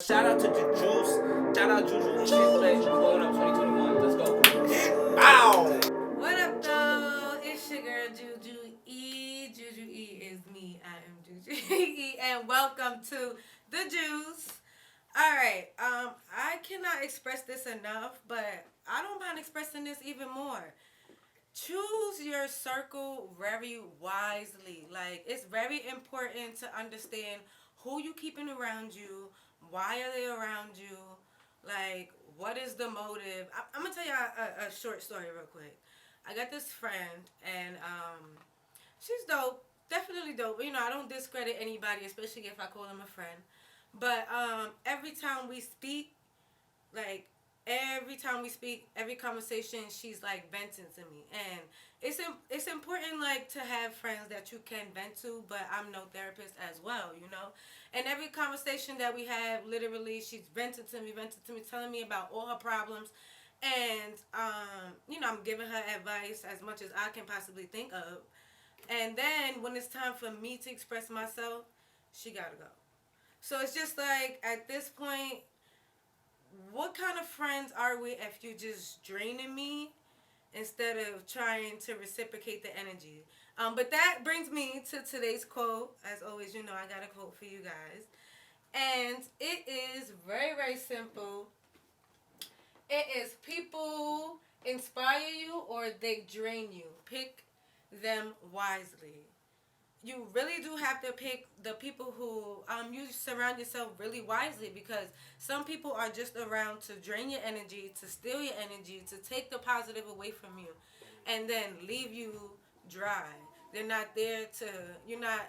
Shout out to Dajuice. Shout out Jujue. It's his place. Going up 2021. Let's go. Bow. What up, though? It's your girl, Jujue. Jujue is me. I am Jujue. And welcome to Dajuice. Alright, I cannot express this enough, but I don't mind expressing this even more. Choose your circle very wisely. Like, it's very important to understand who you keeping around you, why are they around you, like, what is the motive. I'm gonna tell you a short story real quick. I got this friend, and she's dope, definitely dope. You know, I don't discredit anybody, especially if I call them a friend. But every time we speak, like every conversation, she's like venting to me, and it's important like to have friends that you can vent to. But I'm no therapist as well, you know. And every conversation that we have, literally, she's venting to me, telling me about all her problems, and you know, I'm giving her advice as much as I can possibly think of. And then when it's time for me to express myself, she gotta go. So it's just like, at this point, what kind of friends are we if you just draining me instead of trying to reciprocate the energy? But that brings me to today's quote. As always, you know I got a quote for you guys. And it is very, very simple. It is: people inspire you or they drain you. Pick them wisely. You really do have to pick the people who you surround yourself really wisely, because some people are just around to drain your energy, to steal your energy, to take the positive away from you, and then leave you dry. They're not there to, you're not,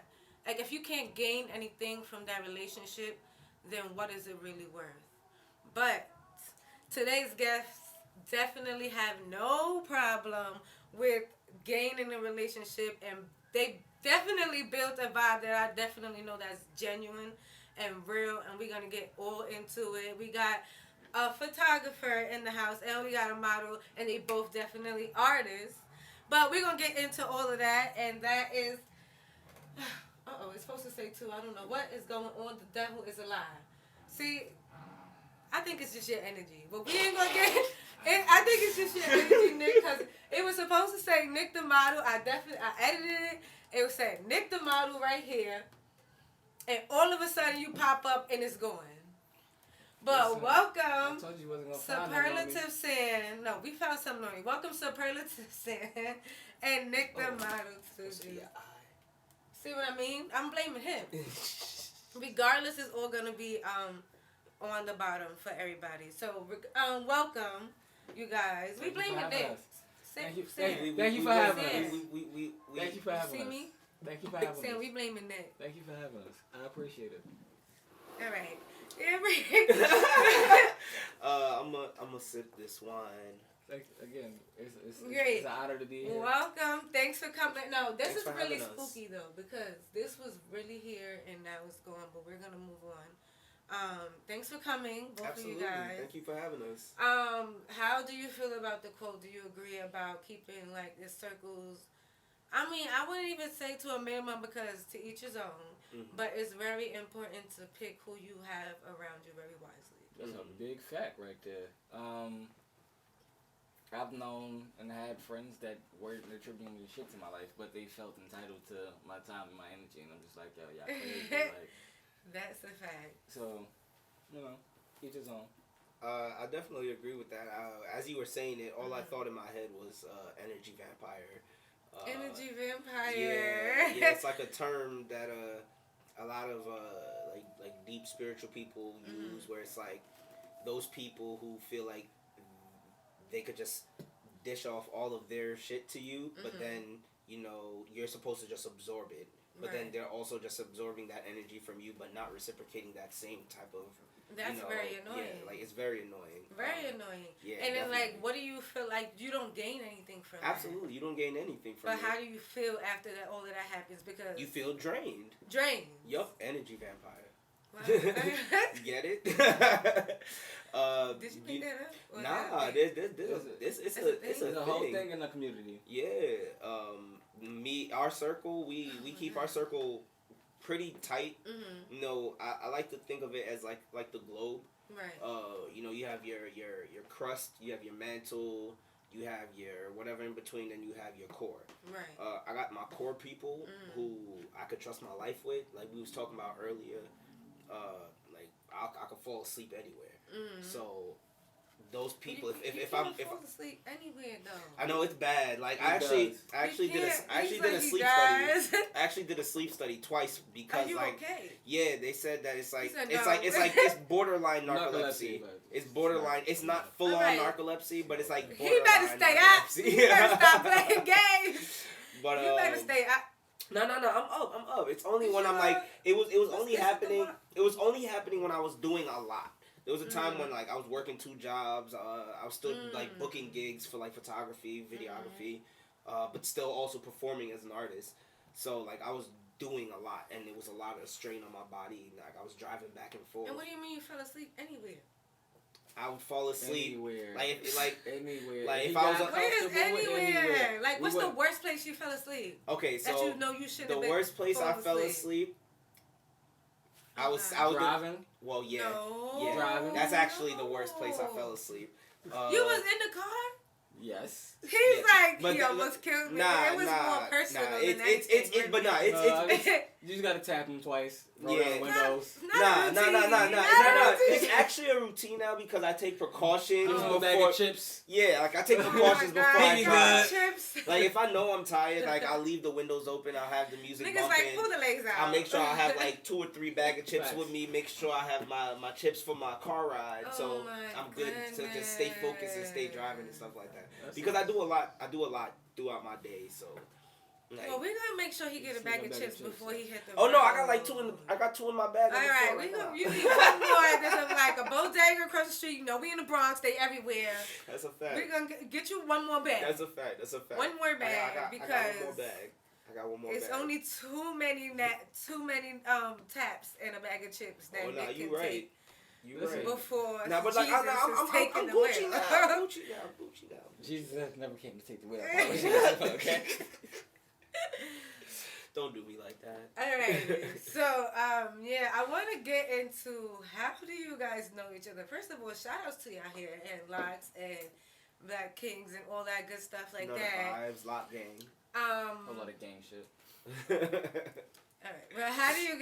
like, if you can't gain anything from that relationship, then what is it really worth? But today's guests definitely have no problem with gaining a relationship, and they definitely built a vibe that I definitely know that's genuine and real, and we're gonna get all into it. We got a photographer in the house, and we got a model, and they both definitely artists. But we're gonna get into all of that, and that is it's supposed to say too. I don't know what is going on. The devil is a lie. See, I think it's just your energy. But we ain't gonna get it. I think it's just your energy, Nick, because it was supposed to say Nick the Model. I edited it. It would say Nick the Model right here. And all of a sudden you pop up and it's going. But listen, welcome, I told you wasn't gonna superlative.sain. No, we found something on you. Welcome, superlative.sain and Nick the Model too. See what I mean? I'm blaming him. Regardless, it's all gonna be on the bottom for everybody. So welcome, you guys. We blame Nick. Thank you for having us. Thank you for having us. See me? Thank you for having us. We blaming Nick. Thank you for having us. I appreciate it. All right. I'm a sip this wine. Again, it's great. It's an honor to be here. Welcome. Thanks for coming. No, this is really spooky us. though, because this was really here and now it's gone, but we're gonna move on. Thanks for coming, both Absolutely. of you guys. Thank you for having us. How do you feel about the quote? Do you agree about keeping like the circles? I mean, I wouldn't even say to a minimum, because to each his own. Mm-hmm. But it's very important to pick who you have around you very wisely. That's a big fact right there. I've known and had friends that weren't attributing shit to my life, but they felt entitled to my time and my energy, and I'm just like, yo, y'all crazy. Like, that's a fact. So, you know, each his own. I definitely agree with that. As you were saying it, all I thought in my head was energy vampire. Energy vampire. Yeah, it's like a term that a lot of like deep spiritual people use, where it's like those people who feel like they could just dish off all of their shit to you, but then, you know, you're supposed to just absorb it. But then they're also just absorbing that energy from you, but not reciprocating that same type of. That's very annoying. Yeah, like, it's very annoying. Very annoying. Yeah. And then, definitely. like, what do you feel like? You don't gain anything from Absolutely, you don't gain anything from it. But how do you feel after that? All of that happens, because you feel drained. Drained. Yup, energy vampire. Wow. You get it? Did you pick that up? Nah, it's a whole thing in the community. Yeah. Our circle, we keep our circle pretty tight. Mm-hmm. You know, I like to think of it as like the globe. Right. You know, you have your crust, you have your mantle, you have your whatever in between, and you have your core. Right. I got my core people who I could trust my life with. Like we was talking about earlier. Like I could fall asleep anywhere. So those people, if I'm fall asleep anywhere though. I know it's bad. Like I actually did a sleep study. I actually did a sleep study twice because okay? Yeah, they said that it's like said it's borderline narcolepsy. It's borderline. It's not full on narcolepsy, but it's like borderline. He better stay out. You better stop playing games. But you better stay out. No, I'm up. It's only when I'm like it was only happening. It was only happening when I was doing a lot. There was a time when like I was working 2 jobs. I was still like booking gigs for like photography, videography, but still also performing as an artist. So like I was doing a lot, and it was a lot of strain on my body. Like I was driving back and forth. And what do you mean you fell asleep anywhere? I would fall asleep. Anywhere. Like anywhere. Like if I was where is anywhere? Like what's the worst place you fell asleep? Okay, so that you know you shouldn't have the been worst place I fell asleep. I was driving. Well, yeah, no. yeah. Driving. That's actually the worst place I fell asleep. You was in the car. Yes. He's but like, he almost killed me. Nah, it was more personal than it's but it's you just gotta tap him twice. Roll yeah. down the windows. No. It's actually a routine now because I take precautions. There's no bag of chips. Yeah, like I take precautions before I drive. Chips. Like if I know I'm tired, like I'll leave the windows open. I'll have the music Niggas bumping. like pull the legs out. I'll make sure I have like 2 or 3 bag of chips with me. Make sure I have my chips for my car ride, so I'm good to just stay focused and stay driving and stuff like that. Because I do a lot throughout my day, so. Like, well, we're gonna make sure he get a bag of chips before he hit the. Oh no, I got like 2 in my bag. All right, you need one more. There's like a bodega across the street. You know, we in the Bronx. They everywhere. That's a fact. We're gonna get you one more bag. That's a fact. One more bag because I got one more bag. It's only too many taps and a bag of chips that Nick can take. You right. Before but like, I'm taking the Gucci wheel. I'm Gucci now. Jesus never came to take the wheel. Okay. Don't do me like that. Alright. So, I want to get into how do you guys know each other? First of all, shout outs to y'all here and Locks and Black Kings and all that good stuff like that. Vibes, Lock Gang. A lot of gang shit. Alright. Well, how did you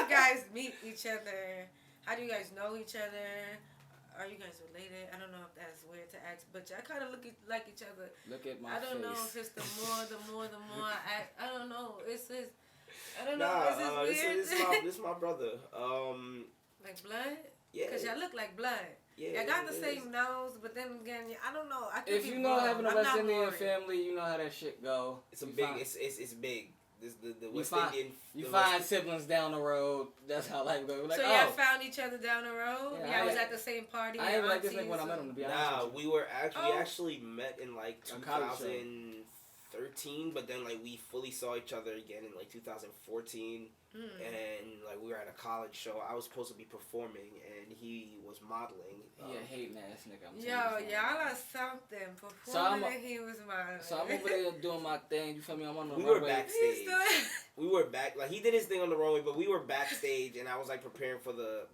guys meet each other? How do you guys know each other? Are you guys related? I don't know if that's weird to ask, but y'all kind of look like each other. Look at my face. I don't know if it's the more I don't know. I don't know. Nah, is this weird? This my brother. Like blood? Yeah. Cause y'all look like blood. Yeah. Y'all got the same nose, but then again, I don't know. If you know having a West Indian family, you know how that shit go. It's it's big. This the West Indian. You find siblings down the road. That's how life goes. Like, so y'all found each other down the road. Yeah, y'all was at the same party. I ain't like this nigga when I met him. To be honest. Nah, we actually met in like 2013, but then like we fully saw each other again in like 2014. And like we were at a college show. I was supposed to be performing, and he was modeling. Yeah, hating ass nigga. Y'all are something. Performing, and he was modeling. So I'm over there doing my thing. You feel me? I'm on the runway. We were backstage. We were back. Like he did his thing on the runway, but we were backstage, and I was like preparing for the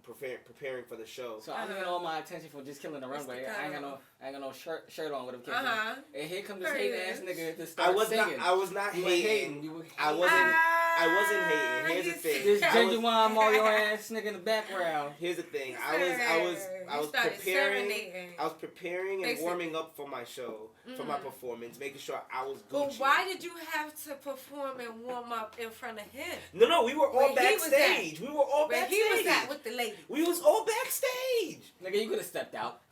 show. So I'm getting all my attention for just killing the runway. I ain't got no shirt on with him. And here comes this hating ass nigga to start singing. I was not hating. I wasn't hating. Here's the thing. This genuine Mario ass nigga in the background. Here's the thing. I was preparing and warming up for my show, for my performance, making sure I was Gucci. But why did you have to perform and warm up in front of him? No, we were all backstage. We were all backstage. Where he was at with the lady. We was all backstage. Nigga, you could have stepped out.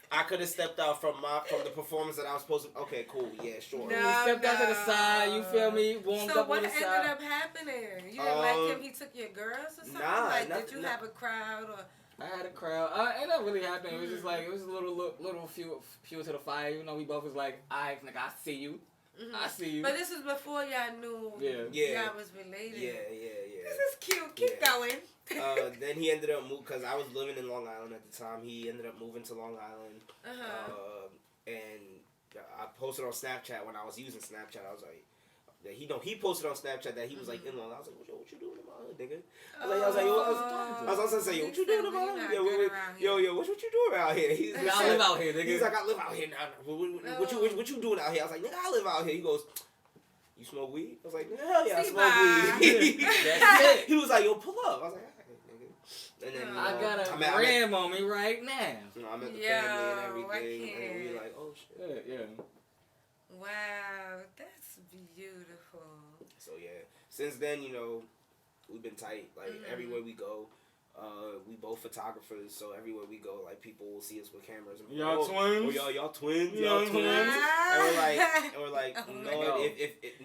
I could have stepped out from the performance that I was supposed to. Okay, cool, yeah, sure. You stepped out to the side. You feel me? Warmed up on the side. So what ended up happening? You didn't like him? He took your girls or something? Did you have a crowd or? I had a crowd. It didn't really happen. It was just like it was a little fuel to the fire. You know, we both was like, "I see you." I see you. But this is before y'all knew y'all was related. Yeah. This is cute. Keep going. Then he ended up moving, because I was living in Long Island at the time. He ended up moving to Long Island. And I posted on Snapchat when I was using Snapchat. I was like, that he posted on Snapchat that he was like in law. I was like, what you doing in my hood, nigga? I was like, I was also saying, yo, what you doing in my hood? Yo, what you doing around here? I live out here, nigga. He's like, I live out here now. What you doing out here? I was like, nigga, I live out here. He goes, you smoke weed? I was like, hell yeah, I smoke weed. That's it. He was like, yo, pull up. I was like, all right, nigga. And then, I got a gram on me right now. I'm at the family and everything. And then we like, oh shit. Yeah. Wow, that's beautiful. So yeah, since then, we've been tight. Like everywhere we go, we both photographers. So everywhere we go, like people will see us with cameras. And y'all twins? Y'all twins? Y'all twins? And we're like,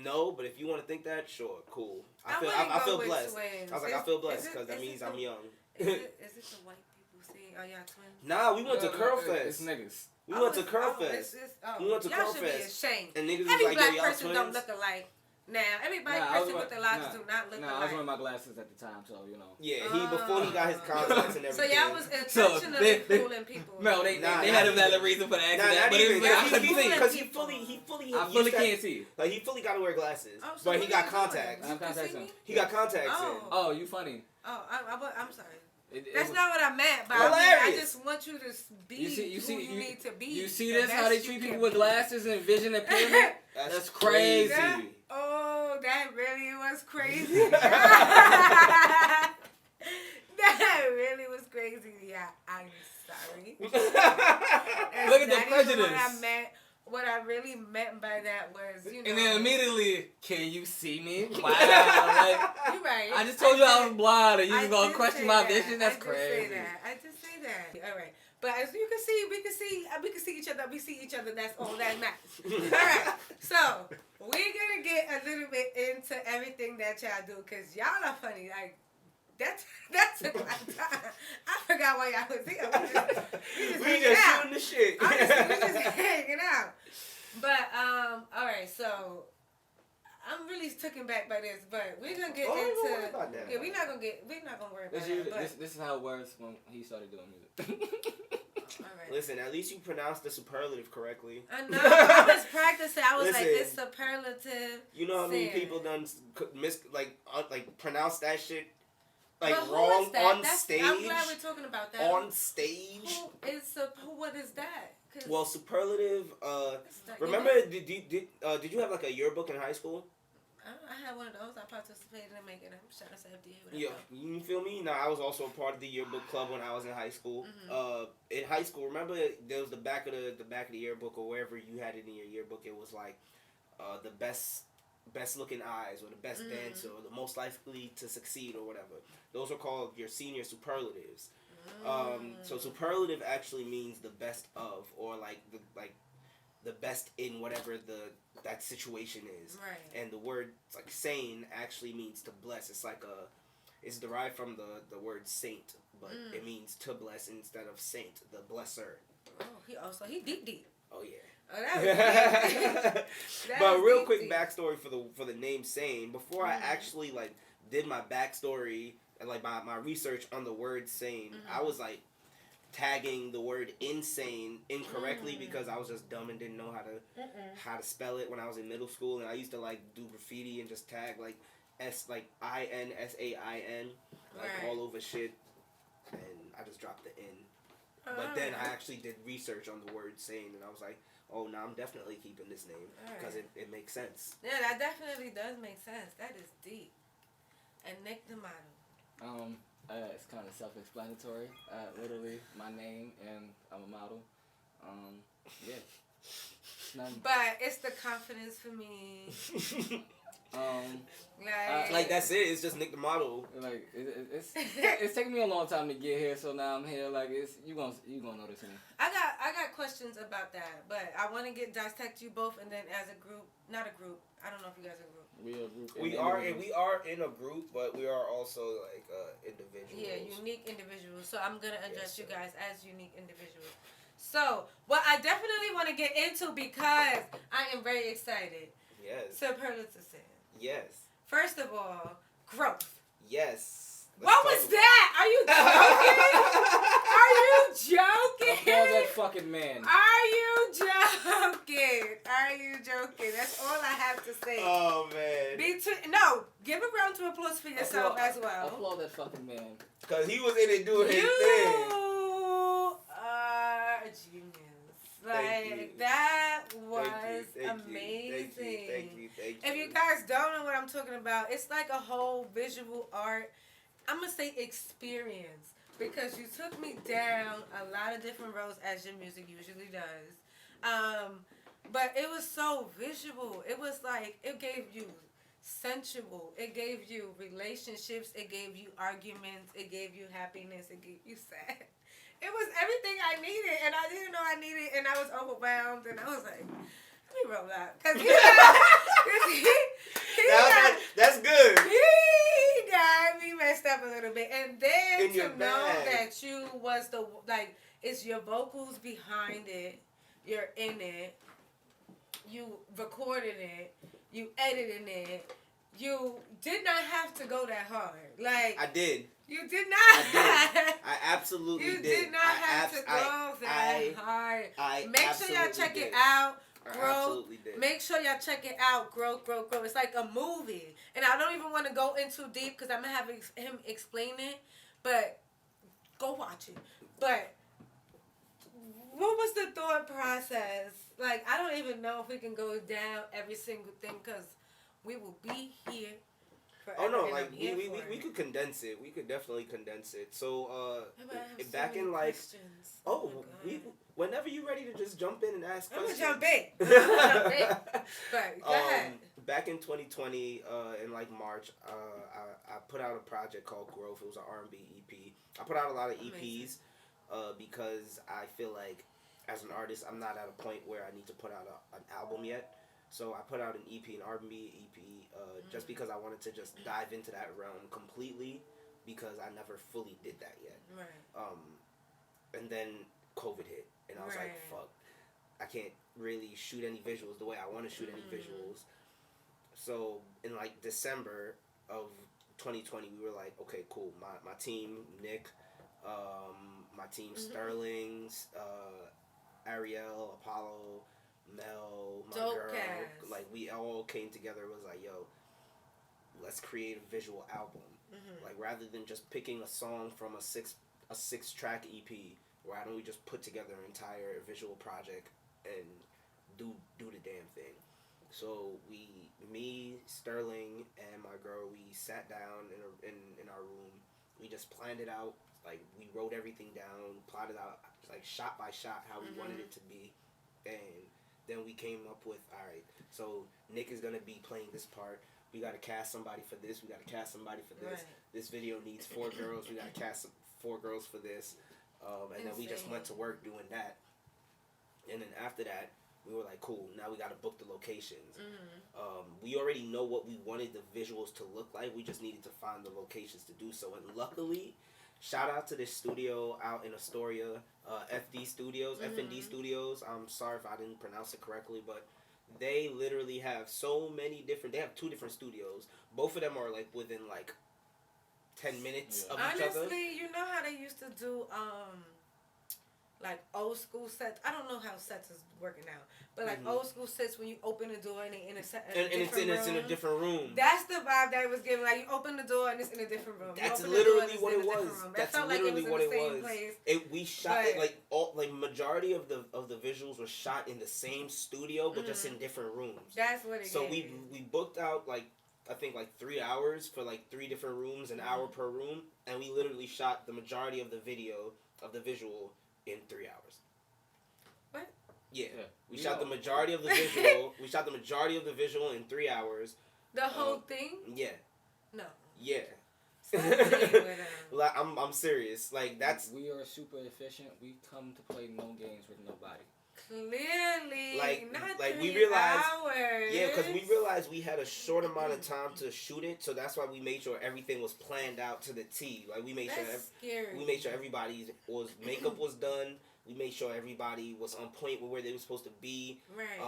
no. But if you want to think that, sure, cool. I feel blessed. Twins. I was like, I feel blessed because that means I'm young. Is it the white people saying, "Are y'all twins"? Nah, we went to Curl Fest. It's niggas. We went to Curl Fest. We went to Curl Fest. Y'all should be ashamed. And niggas every was like, black y'all person twins? don't look alike. Now, every black person with the locks do not look alike. I was wearing my glasses at the time, so Yeah, before he got his contacts and everything. So y'all was intentionally fooling people. No, they had a valid reason for the accident. But it was like, I couldn't see. Because he fully can't see. Like, he fully got to wear glasses. Oh, so but he got contacts. I have contacts in. He got contacts in. Oh, you funny. Oh, I'm sorry. That's not what I meant, but I just want you to be who you need to be. You see this, how they treat people with glasses and vision impairment? That's crazy. That really was crazy. That really was crazy. Yeah, I'm sorry. Look at the prejudice. What I really meant by that was, And then immediately, can you see me? Wow. You're right. I just told you I was blind and you was going to question my vision? That's crazy. I just say that. All right. But as you can see, we can see each other. We see each other. That's all that matters. All right. So, we're going to get a little bit into everything that y'all do because y'all are funny. Like, that took my time. I forgot why y'all was here. We just shooting the shit. Honestly, we just hanging out. But all right, so I'm really taken back by this, but we're gonna get into. Yeah, we're not gonna worry about it. This is how it was when he started doing music. All right. Listen, at least you pronounced the superlative correctly. I know. I was practicing. I was like, it's superlative. You know how many people done pronounce that shit. Like but wrong on stage. I'm glad we're talking about that. On stage. What is that? Well, superlative. Remember, did you have like a yearbook in high school? I had one of those. I participated in making them. Shout out to FDA. Yeah, you feel me? No, I was also a part of the yearbook club when I was in high school. In high school, remember there was the back of the yearbook or wherever you had it in your yearbook. It was like the best looking eyes or the best dancer or the most likely to succeed or whatever. Those are called your senior superlatives. So superlative actually means the best of, or the best in whatever that situation is. Right. And the word sain actually means to bless. It's derived from the word saint, but it means to bless instead of saint, the blesser. Oh, he deep. Oh yeah. Oh, that was deep. But real quick backstory for the name Sain. Before I actually did my backstory and my research on the word Sain, I was tagging the word insane incorrectly because I was just dumb and didn't know how to spell it when I was in middle school, and I used to do graffiti and just tag INSAIN all over shit, and I just dropped the N. But then I actually did research on the word Sain, and I was like, oh, no, I'm definitely keeping this name because it makes sense. Yeah, that definitely does make sense. That is deep. And NickTheModel. It's kind of self-explanatory. Literally, my name, and I'm a model. Yeah. But it's the confidence for me. That's it. It's just NickTheModel. It's taking me a long time to get here, so now I'm here. You gonna notice me. I got questions about that, but I want to dissect you both, and then as a group, not a group. I don't know if you guys are a group. We are a group. We are in a group, but we are also individuals. Yeah, unique individuals. So I'm gonna address you guys as unique individuals. So what I definitely want to get into because I am very excited. Yes. Superlative. Yes. First of all, growth. Yes. What was that? Are you joking? Are you joking? Tell that fucking man. Are you joking? joking. That's all I have to say. Oh man. No, give a round of applause for yourself as well. Applaud that fucking man. Cause he was in it doing his thing. You are a genius. Like that was amazing. Thank you. If you guys don't know what I'm talking about, it's like a whole visual art. I'm gonna say experience because you took me down a lot of different roads as your music usually does. But it was so visual. It was like it gave you sensual. It gave you relationships. It gave you arguments. It gave you happiness. It gave you sad. It was everything I needed, and I didn't know I needed, and I was overwhelmed, and I was like, let me roll out. Because that's good. He got me messed up a little bit. And then In your to know bag. that you was the, like, it's your vocals behind it, you're in it, you recorded it, you edited it, you did not have to go that hard. Like, I did. You did not. I absolutely did. You did not have to go that hard. Make sure y'all check it out. Growth. Make sure y'all check it out. Growth. It's like a movie. And I don't even want to go in too deep because I'm going to have him explain it. But go watch it. But what was the thought process? Like, I don't even know if we can go down every single thing because we will be here. Oh no, like we could condense it. We could definitely condense it. So back in like whenever you're ready to just jump in and ask questions. I'm gonna jump in. But go ahead. Back in 2020, in like March, I put out a project called Growth. It was an R&B EP. I put out a lot of EPs because I feel like as an artist, I'm not at a point where I need to put out an album yet. So I put out an EP, an R&B EP, just because I wanted to just dive into that realm completely, because I never fully did that yet. Right. And then COVID hit, and I was like, fuck, I can't really shoot any visuals the way I want to shoot any visuals. So in like December of 2020, we were like, okay, cool. My team, Nick, my team, Sterling, Ariel, Apollo, Mel, my girl, like we all came together and was like, yo, let's create a visual album. Like rather than just picking a song from a six track EP, why don't we just put together an entire visual project and do the damn thing. So me, Sterling, and my girl, we sat down in our room. We just planned it out. Like we wrote everything down, plotted out like shot by shot how we wanted it to be, and then we came up with, all right, so Nick is going to be playing this part. We got to cast somebody for this. We got to cast somebody for this. Right. This video needs 4 girls. We got to cast 4 girls for this. And then we just went to work doing that. And then after that, we were like, cool, now we got to book the locations. We already know what we wanted the visuals to look like. We just needed to find the locations to do so. And luckily, shout out to this studio out in Astoria, FD Studios, FND Studios. I'm sorry if I didn't pronounce it correctly, but they literally have so many different. They have 2 different studios. Both of them are like within like 10 minutes of each other. Honestly, you know how they used to do like old school sets. I don't know how sets is working now, but like old school sets when you open the door and they in a set, it's in a different room. That's the vibe that it was giving. Like you open the door and it's in a different room. That's literally what it was. That's literally what it was. We shot it like all like majority of the visuals were shot in the same studio, but just in different rooms. That's what it is. So we booked out like I think like 3 hours for like 3 different rooms, an hour per room, and we literally shot the majority of the video of the visual in 3 hours. What? Yeah. We shot the majority of the visual. We shot the majority of the visual in 3 hours. The whole thing? Yeah. No. Yeah. Like I'm serious. Like that's. We are super efficient. We come to play no games with nobody. Clearly, like we realized, hours. Yeah, because we realized we had a short amount of time to shoot it, so that's why we made sure everything was planned out to the T. Like we made sure everybody's makeup was done. We made sure everybody was on point with where they were supposed to be. Right.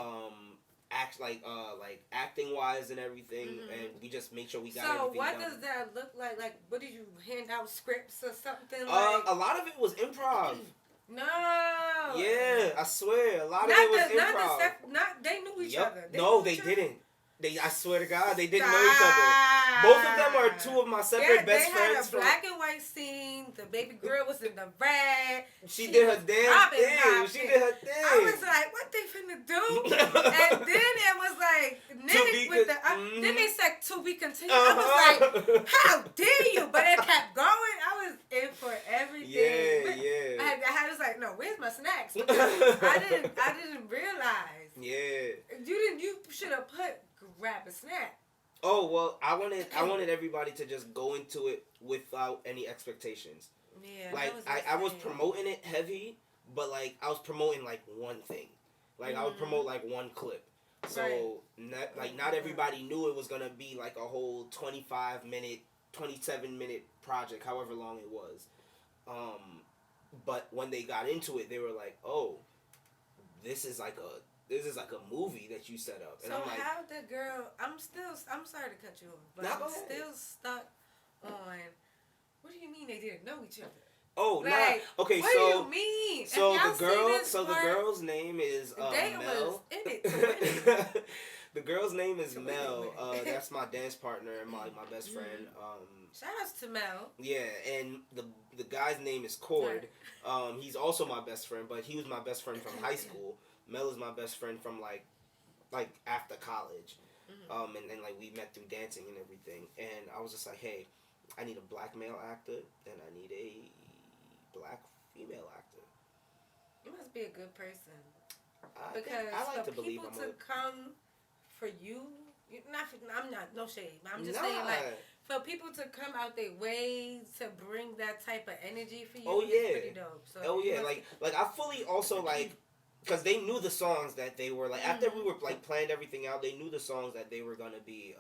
Acting wise and everything, and we just made sure we got everything done. So what does that look like? Like, what did you hand out scripts or something? A lot of it was improv. No. Yeah, I swear, a lot of it was improv. They knew each other. They didn't. I swear to God, they didn't know each other. Both of them are two of my separate best friends. They had a black and white scene. The baby girl was in the red. She did her damn thing. She did her thing. I was like, what they finna do? And then it was like, then they said to be continued. I was like, how dare you? But it kept going. I was in for everything. Yeah. I was like, no, where's my snacks? I didn't realize. Yeah. You should have put grab a snack. Oh well, I wanted everybody to just go into it without any expectations. Yeah. Like I was promoting it heavy, but like I was promoting like one thing. Like I would promote like one clip. So not everybody knew it was gonna be like a whole 25-minute, 27-minute project, however long it was. But when they got into it, they were like, "Oh, this is like a movie that you set up." And so I'm like, how the girl? I'm sorry to cut you off, but I'm still stuck on. What do you mean they didn't know each other? Oh, like, okay. What do you mean? So the girl's name is Mel. Was in it. The girl's name is Mel. That's my dance partner and my best friend. Shout outs to Mel. Yeah, and the guy's name is Cord. He's also my best friend, but he was my best friend from high school. Mel is my best friend from like after college. And like we met through dancing and everything. And I was just like, hey, I need a black male actor and I need a black female actor. You must be a good person. Because I like to believe people to come for you. I'm not no shade. I'm just saying like for people to come out their way to bring that type of energy for you. Oh yeah, is pretty dope. So like I fully also like. Because they knew the songs that they were, like, after we were, like, planned everything out, they knew the songs that they were going to be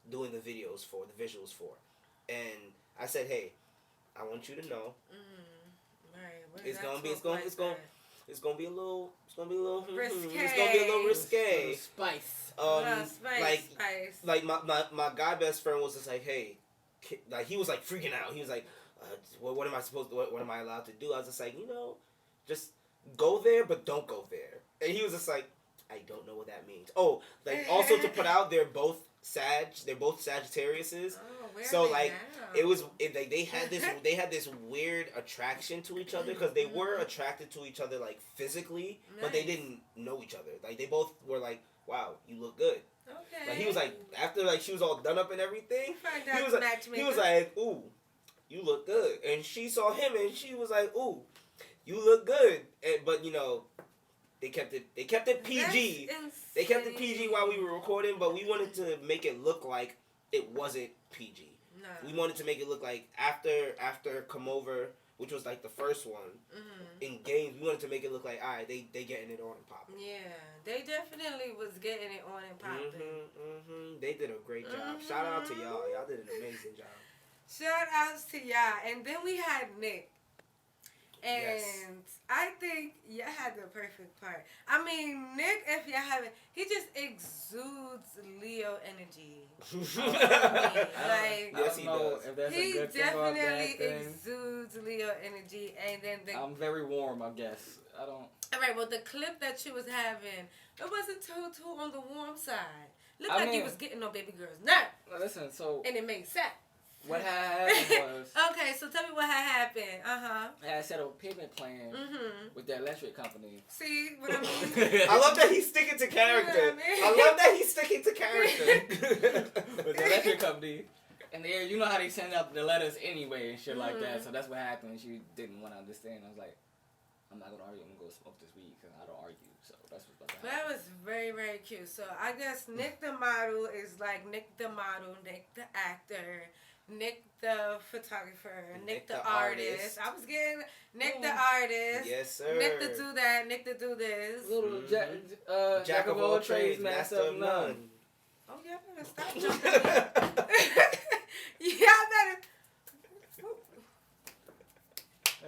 doing the videos for, the visuals for. And I said, hey, I want you to know. Right. It's going to be a little risque. It's going to be a little risque. Spice. Spice. Like, my guy best friend was just like, hey, like, he was, like, freaking out. He was like, what am I supposed to, what am I allowed to do? I was just like, just go there, but don't go there. And he was just like, I don't know what that means. Oh, like also to put out, they're both Sagittariuses. Oh, so like they had this weird attraction to each other because they were attracted to each other like physically, but they didn't know each other. Like they both were like, wow, you look good. Okay. Like he was like after like she was all done up and everything. He was like, ooh, you look good. And she saw him and she was like, ooh, you look good, but they kept it PG. They kept it PG while we were recording, but we wanted to make it look like it wasn't PG. No. We wanted to make it look like after Come Over, which was like the first one in games. We wanted to make it look like alright, they getting it on and popping. Yeah, they definitely was getting it on and popping. They did a great job. Shout out to y'all. Y'all did an amazing job. Shout outs to y'all, and then we had Nick. And yes. I think you had the perfect part. I mean, Nick, if you haven't, he just exudes Leo energy. Like, yes, he does. If that's he a good definitely thing or exudes Leo energy. And then I'm very warm, I guess. I don't. All right. Well, the clip that you was having, it wasn't too on the warm side. Looked like you was getting on baby girls' nerves. Listen, so and it made sense. What had happened was... Okay, so tell me what had happened. I had set up a payment plan with the electric company. See what I mean? I love that he's sticking to character. You know what I mean? I love that he's sticking to character. With the electric company. And you know how they send out the letters anyway and shit like that. So that's what happened. She didn't want to understand. I was like, I'm not going to argue. I'm going to go smoke this weed because I don't argue. So that's what's about to happen. That was very, very cute. So I guess Nick the model is like Nick the model, Nick the actor, Nick the photographer, Nick the artist. I was getting Nick the artist. Yes, sir. Nick the do that, Nick the do this. Little jack of all trades, master of none. Oh, y'all better stop jumping in. Y'all better.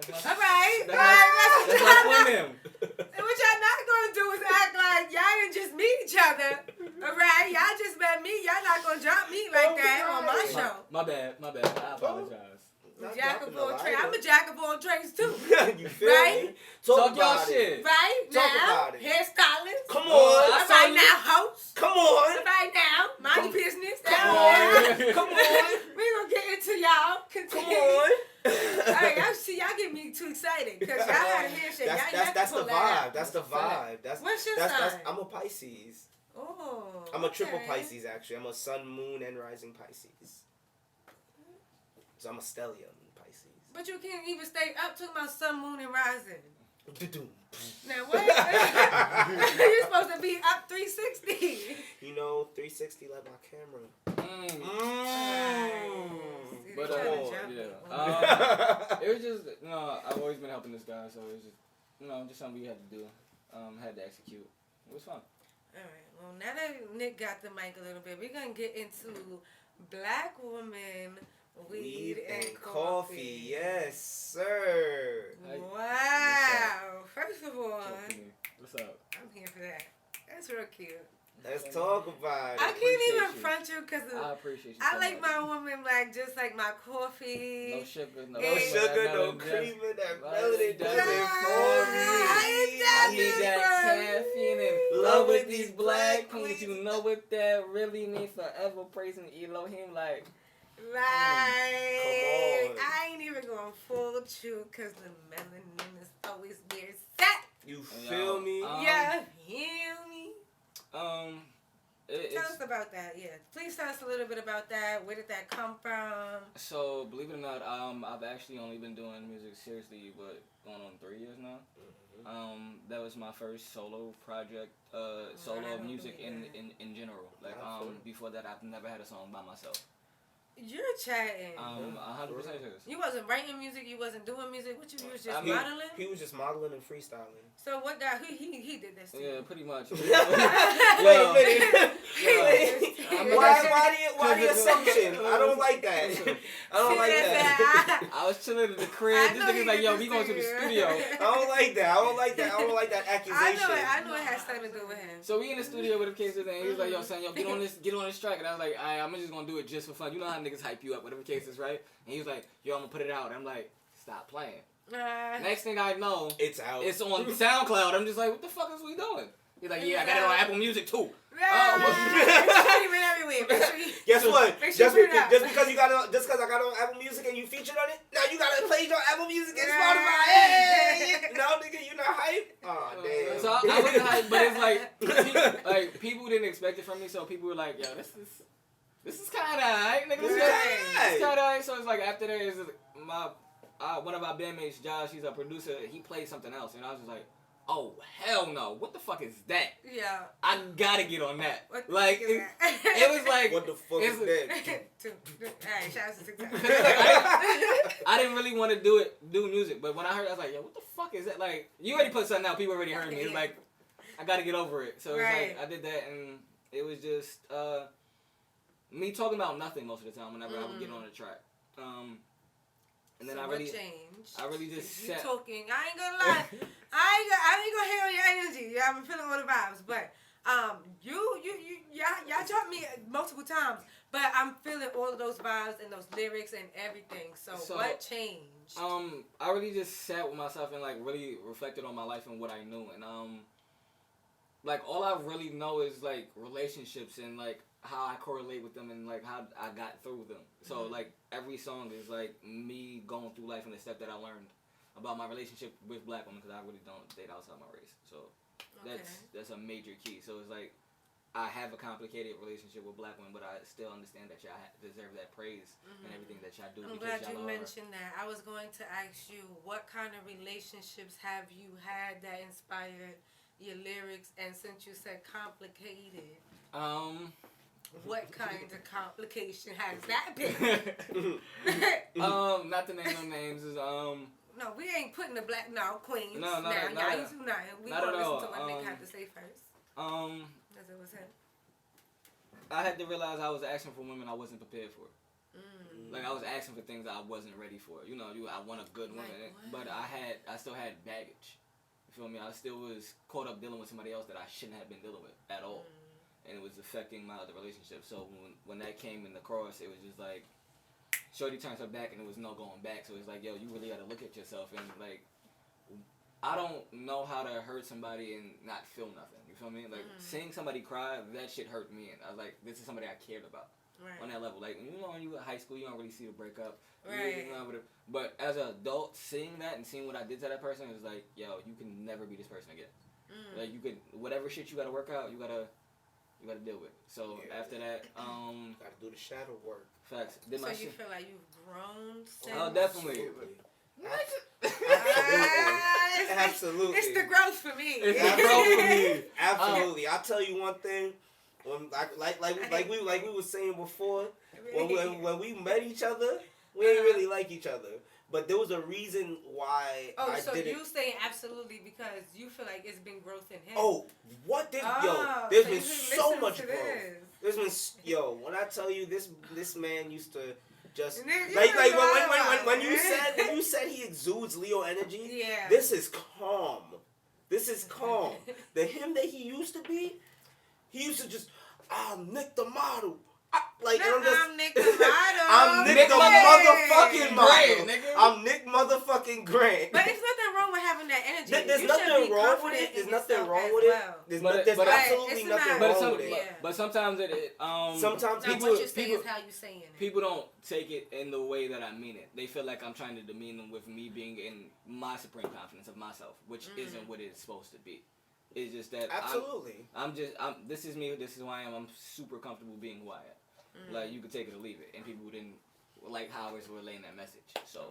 All right. That's my him. What y'all not gonna do is act like y'all didn't just meet each other. All right, y'all just met me. Y'all not gonna drop me like that on my show. My bad. I apologize. Not Jack dropping of the all trades. lighter. I'm a jack of all trades too. You feel Right? me? Talk Talk your about it. shit. Right Talk now, about it. hairstylist. Come Oh, on. I saw Right you. now, host. Come on. Right now, mind your business. Come on. Come on. We gonna get into y'all. Come Continue. on. Alright, y'all see, y'all get me too excited because y'all had a handshake. That's the vibe. That's the That's a fact. vibe. That's What's your that's sign? I'm a Pisces. Oh, I'm a triple okay. Pisces actually. I'm a sun, moon, and rising Pisces. So I'm a stellium Pisces. But you can't even stay up to my sun, moon, and rising. Du-dum. Now what? You're supposed to be up 360. You know, 360 like my camera. See, But, they trying to oh, jump me. It was just, I've always been helping this guy, so it was just, just something we had to do. Had to execute. It was fun. Alright, well now that Nick got the mic a little bit, we're gonna get into Black woman, weed and coffee. Yes, sir. Wow. First of all, Talk to me. What's up? I'm here for that. That's real cute. Let's talk about I it. can't even Appreciate you. front you because I appreciate you. I so like much. my woman like just like my coffee. No sugar, no No Hey. sugar, that no melon, creamer, that Right, melody does does it it for for me. me. I need that Does caffeine and love with these black queens. You know what that really means? Forever praising Elohim, like. Right. Come on. I ain't even gonna fool you because the melanin is always there set. You feel me? Yeah, hear me? Tell us It's, about that, yeah. Please tell us a little bit about that. Where did that come from? so believe it or not, I've actually only been doing music seriously, but going on 3 years now. That was my first solo project, solo I don't music believe in general. Like I feel it. before that, I've never had a song by myself. You're chatting. 100% serious. You wasn't writing music. You wasn't doing music. What you was just I mean, modeling. He was just modeling and freestyling. So what guy? He did this. To Yeah, you. pretty much. Wait a minute. Yeah. Why the assumption? I don't like that. I don't like that. I was chilling at the crib. I This know nigga's he like, did yo, this we to going to the you. studio. I don't like that. I don't like that. I don't like that accusation. I know it has something to do with him. So we in the studio with the case and he was like, yo, son, yo, get on this track. And I was like, I'm just gonna do it just for fun. You know how niggas hype you up, whatever the case is, right? And he was like, yo, I'm gonna put it out. And I'm like, stop playing. Next thing I know, It's out. it's on SoundCloud. I'm just like, what the fuck is we doing? He's like, yeah, I got it on Apple Music too. It's even everywhere. Make sure you- Guess what? Make sure Just you put it out. because you got it, just because I got it on Apple Music and you featured on it, now you gotta play your Apple Music and Spotify. Right. Hey, no, nigga, you not hype? Oh damn. So I wasn't hyped, but it's like people didn't expect it from me, so people were like, yo, this is kind of alright, nigga. This is It's kinda kind of alright. So it's like after that is one of our bandmates, Josh. He's a producer. He played something else, and I was just like, oh hell no, what the fuck is that? Yeah. I gotta get on that. What the Like fuck is it was like What the fuck is that? Alright, shout out to TikTok. I didn't really want to do music, but when I heard it, I was like, yo, what the fuck is that? Like, you already put something out, people already heard me. It's like, I gotta get over it. So it's Right. like, I did that, and it was just me talking about nothing most of the time whenever I would get on the track. And then So I what really changed? just You sat. talking. I ain't gonna lie. I ain't gonna hate on your energy. Yeah, I'm feeling all the vibes, but y'all dropped me multiple times, but I'm feeling all of those vibes and those lyrics and everything. So what changed? I really just sat with myself and like really reflected on my life and what I knew, and like all I really know is like relationships and like how I correlate with them and like how I got through them. So like every song is like me going through life and the step that I learned about my relationship with black women, because I really don't date outside my race. So that's a major key. So it's like I have a complicated relationship with black women, but I still understand that y'all deserve that praise and everything that y'all do. I'm because glad you y'all mentioned that. I was going to ask you, what kind of relationships have you had that inspired your lyrics? And since you said complicated, what kind of complication has that been? not to name no names is No, we ain't putting the black queens. No, not now, at- y'all not ain't at- do nothing. We not gonna at listen all. to what Nick had to say first. As it was him. I had to realize I was asking for women I wasn't prepared for. Like I was asking for things I wasn't ready for. You know, I want a good woman, Like but I still had baggage. You feel me? I still was caught up dealing with somebody else that I shouldn't have been dealing with at all, and it was affecting my other relationship. So when that came in the cross, it was just like Shorty turns her back and there was no going back. So it's like, yo, you really gotta look at yourself and like, I don't know how to hurt somebody and not feel nothing. You feel me? Like seeing somebody cry, that shit hurt me, and I was like, this is somebody I cared about on that level. Like when you were in high school, you don't really see the breakup. Right. But as an adult, seeing that and seeing what I did to that person is like, yo, you can never be this person again. Like you could, whatever shit you gotta work out, you gotta deal with. So after that, gotta do the shadow work. Facts. So you feel like you've grown since? Oh, definitely. Absolutely. It's the growth for me. It's the growth for me. Absolutely. I'll tell you one thing. When like we were saying before, when we met each other, we didn't really like each other. But there was a reason why I didn't. You saying absolutely because you feel like it's been growth in him. Oh, what? There's been so much growth. There's been, when I tell you this man used to just when you said he exudes Leo energy. Yeah. This is calm. The him that he used to be, he used to just Nick the model. I'm Nick the model. I'm Nick the motherfucking model. I'm Nick motherfucking Grant. But there's nothing wrong with having that energy. There's nothing wrong with it. There's nothing wrong with it. There's absolutely nothing wrong with it. But sometimes sometimes people, what you say is how you saying it. People don't take it in the way that I mean it. They feel like I'm trying to demean them with me being in my supreme confidence of myself, which isn't what it's supposed to be. It's just that absolutely. This is me. This is who I am. I'm super comfortable being who I am. Like you could take it or leave it, and people didn't like how I was relaying that message. So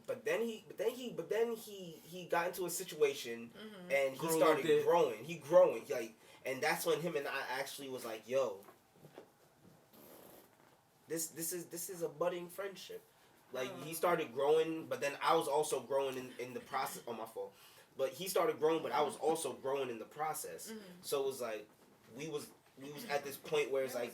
But then he got into a situation and he started growing. And that's when him and I actually was like, yo, this is a budding friendship. Like he started growing, but then I was also growing in the process. On my fault. But he started growing, but I was also growing in the process. So it was like we was at this point where it's like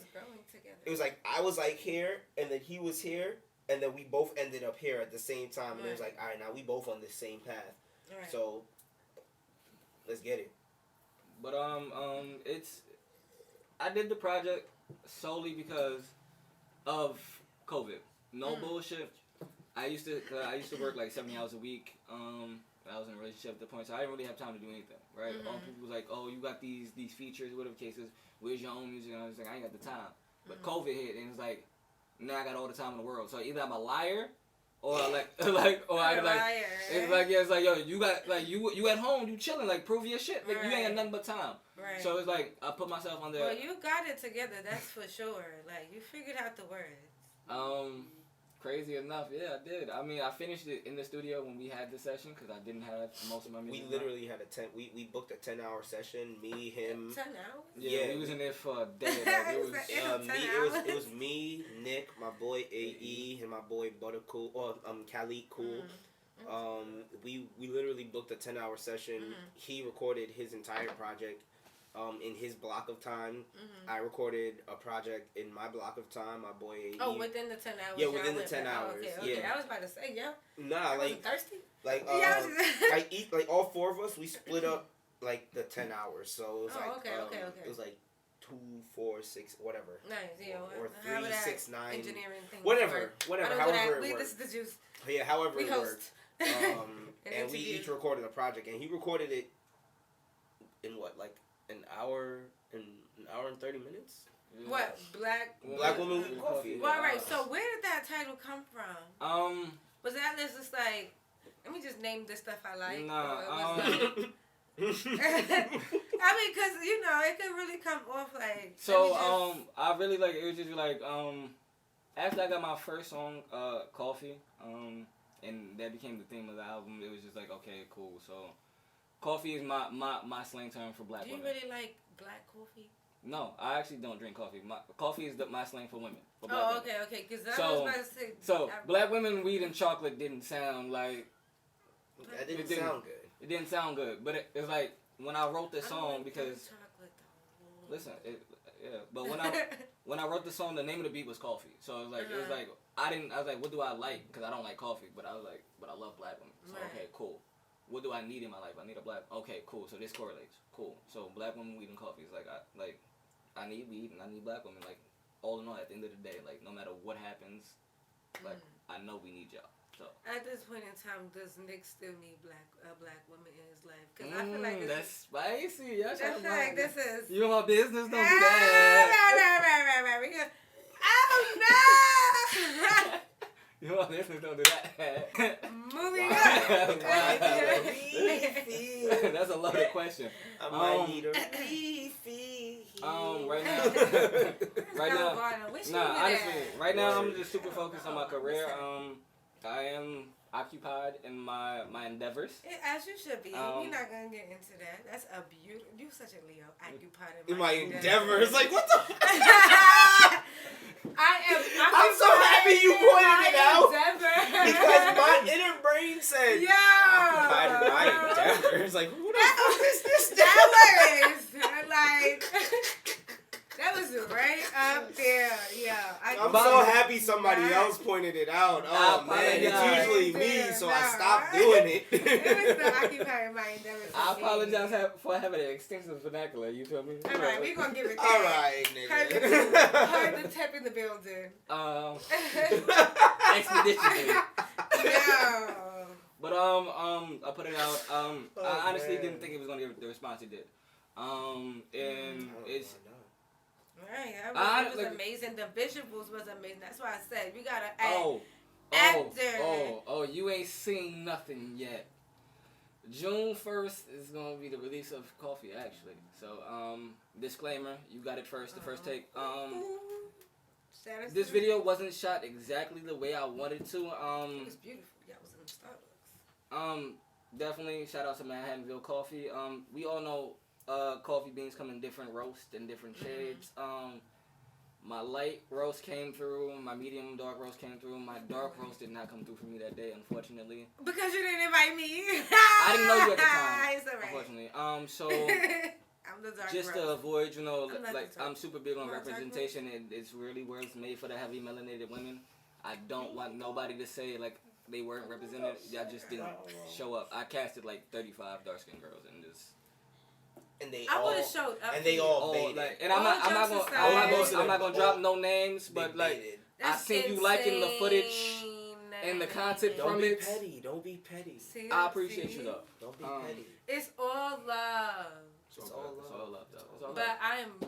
it was like I was like here, and then he was here, and then we both ended up here at the same time. And it was like, all right, now we both on the same path. Right. So let's get it. But I did the project solely because of COVID. No bullshit. I used to work like 70 hours a week. I was in a relationship at the point, so I didn't really have time to do anything, right? People was like, oh, you got these features, whatever the case is, where's your own music? And I was like, I ain't got the time. But COVID hit, and it's like, now I got all the time in the world. So either I'm a liar, or it's like, yo, you got, like, you at home, you chilling, like, prove your shit. Like, you ain't got nothing but time. Right. So it's like, I put myself on there. Well, you got it together, that's for sure. Like, you figured out the words. Crazy enough, yeah, I did. I mean, I finished it in the studio when we had the session because I didn't have most of my music. We literally had we booked a 10-hour session. Me, him. 10 hours? Yeah, we was in there for a day. Like, it was me, Nick, my boy AE, and my boy Buttercool, Khalid Cool. We literally booked a 10-hour session. He recorded his entire project. In his block of time, I recorded a project in my block of time. My boy. Within the 10 hours. Yeah, within the 10 hours. Okay. Yeah. I was about to say, yeah. Nah, like thirsty. Like all four of us, we split up like the 10 hours. So it was it was like 2, 4, 6, whatever. Nice, yeah. Or 3, 6, 9. Engineering thing. Whatever. However it worked. This is the juice. Yeah, however it worked. And we each recorded a project, and he recorded it in what, like an hour and 30 minutes. Yeah. What Black Woman with Coffee? Well, right. So where did that title come from? Was that just like, let me just name the stuff I like? Nah. I mean, because it could really come off like. So I really like it. Was just like after I got my first song, Coffee, and that became the theme of the album. It was just like, okay, cool. So. Coffee is my slang term for black women. Do you really like black coffee? No, I actually don't drink coffee. Coffee is my slang for women. For black women. Okay. Because I was about to say. So, black women, weed, and chocolate didn't sound like. That didn't sound good. It didn't sound good, but it's like when I wrote the song because. Listen, but when I wrote the song, the name of the beat was Coffee. So it was like I was like, what do I like? Because I don't like coffee, but I was like, but I love black women. So okay, cool. What do I need in my life? I need a black. Okay, cool. So this correlates. Cool. So black women, weed, and coffee is like I need weed and I need black women. Like all in all, at the end of the day, like no matter what happens, Like, I know we need y'all. So at this point in time, does Nick still need a black woman in his life? Because I feel like that's spicy. I feel like this is. You in my business? Don't do that. Right. Oh no! You in my business? Don't do that. Moving on. That's a loaded question. I might need a refill. Right now, I'm just super focused on my career. I am occupied in my endeavors. As you should be. We're not gonna get into that. That's a beautiful. You're such a Leo. Occupied in my endeavors. Like what the? I'm so happy you pointed it out because my endeavor. inner brain said, "Yo, occupied in my endeavors." Like who the fuck is this? That was like. That was right up there, yeah. I'm so happy somebody else pointed it out. Oh man, it's usually me, so I stopped doing it. It was the occupying my endeavors. I apologize for having an extensive vernacular. You feel me? All right, we're gonna give it. All right, nigga. Heard the tip in the building. Expeditiously. Yeah. But I put it out. I honestly didn't think it was gonna get the response it did. And it's. Right, it was amazing. The visuals was amazing. That's why I said we gotta act. Oh, you ain't seen nothing yet. June 1st is gonna be the release of Coffee, actually. So, disclaimer, you got it first. The first take. This video wasn't shot exactly the way I wanted to. It was beautiful. Yeah, it was in Starbucks. Definitely shout out to Manhattanville Coffee. We all know. Coffee beans come in different roasts and different shades. My light roast came through. My medium dark roast came through. My dark roast did not come through for me that day, unfortunately. Because you didn't invite me. I didn't know you at the time. It's all right. Unfortunately. So I'm the dark just roast. to avoid, I'm super big on Dark representation, and it's really where it's made for the heavy melanated women. I don't want nobody to say like they weren't represented. Y'all just didn't show up. I casted like 35 dark skinned girls and just. And they I all would have showed up. and they all baited. Like, and I'm not gonna drop no names, but like I seen you liking the footage and the content from it. Don't be petty. See, I appreciate you though. Don't be petty. It's all love. It's all love though. But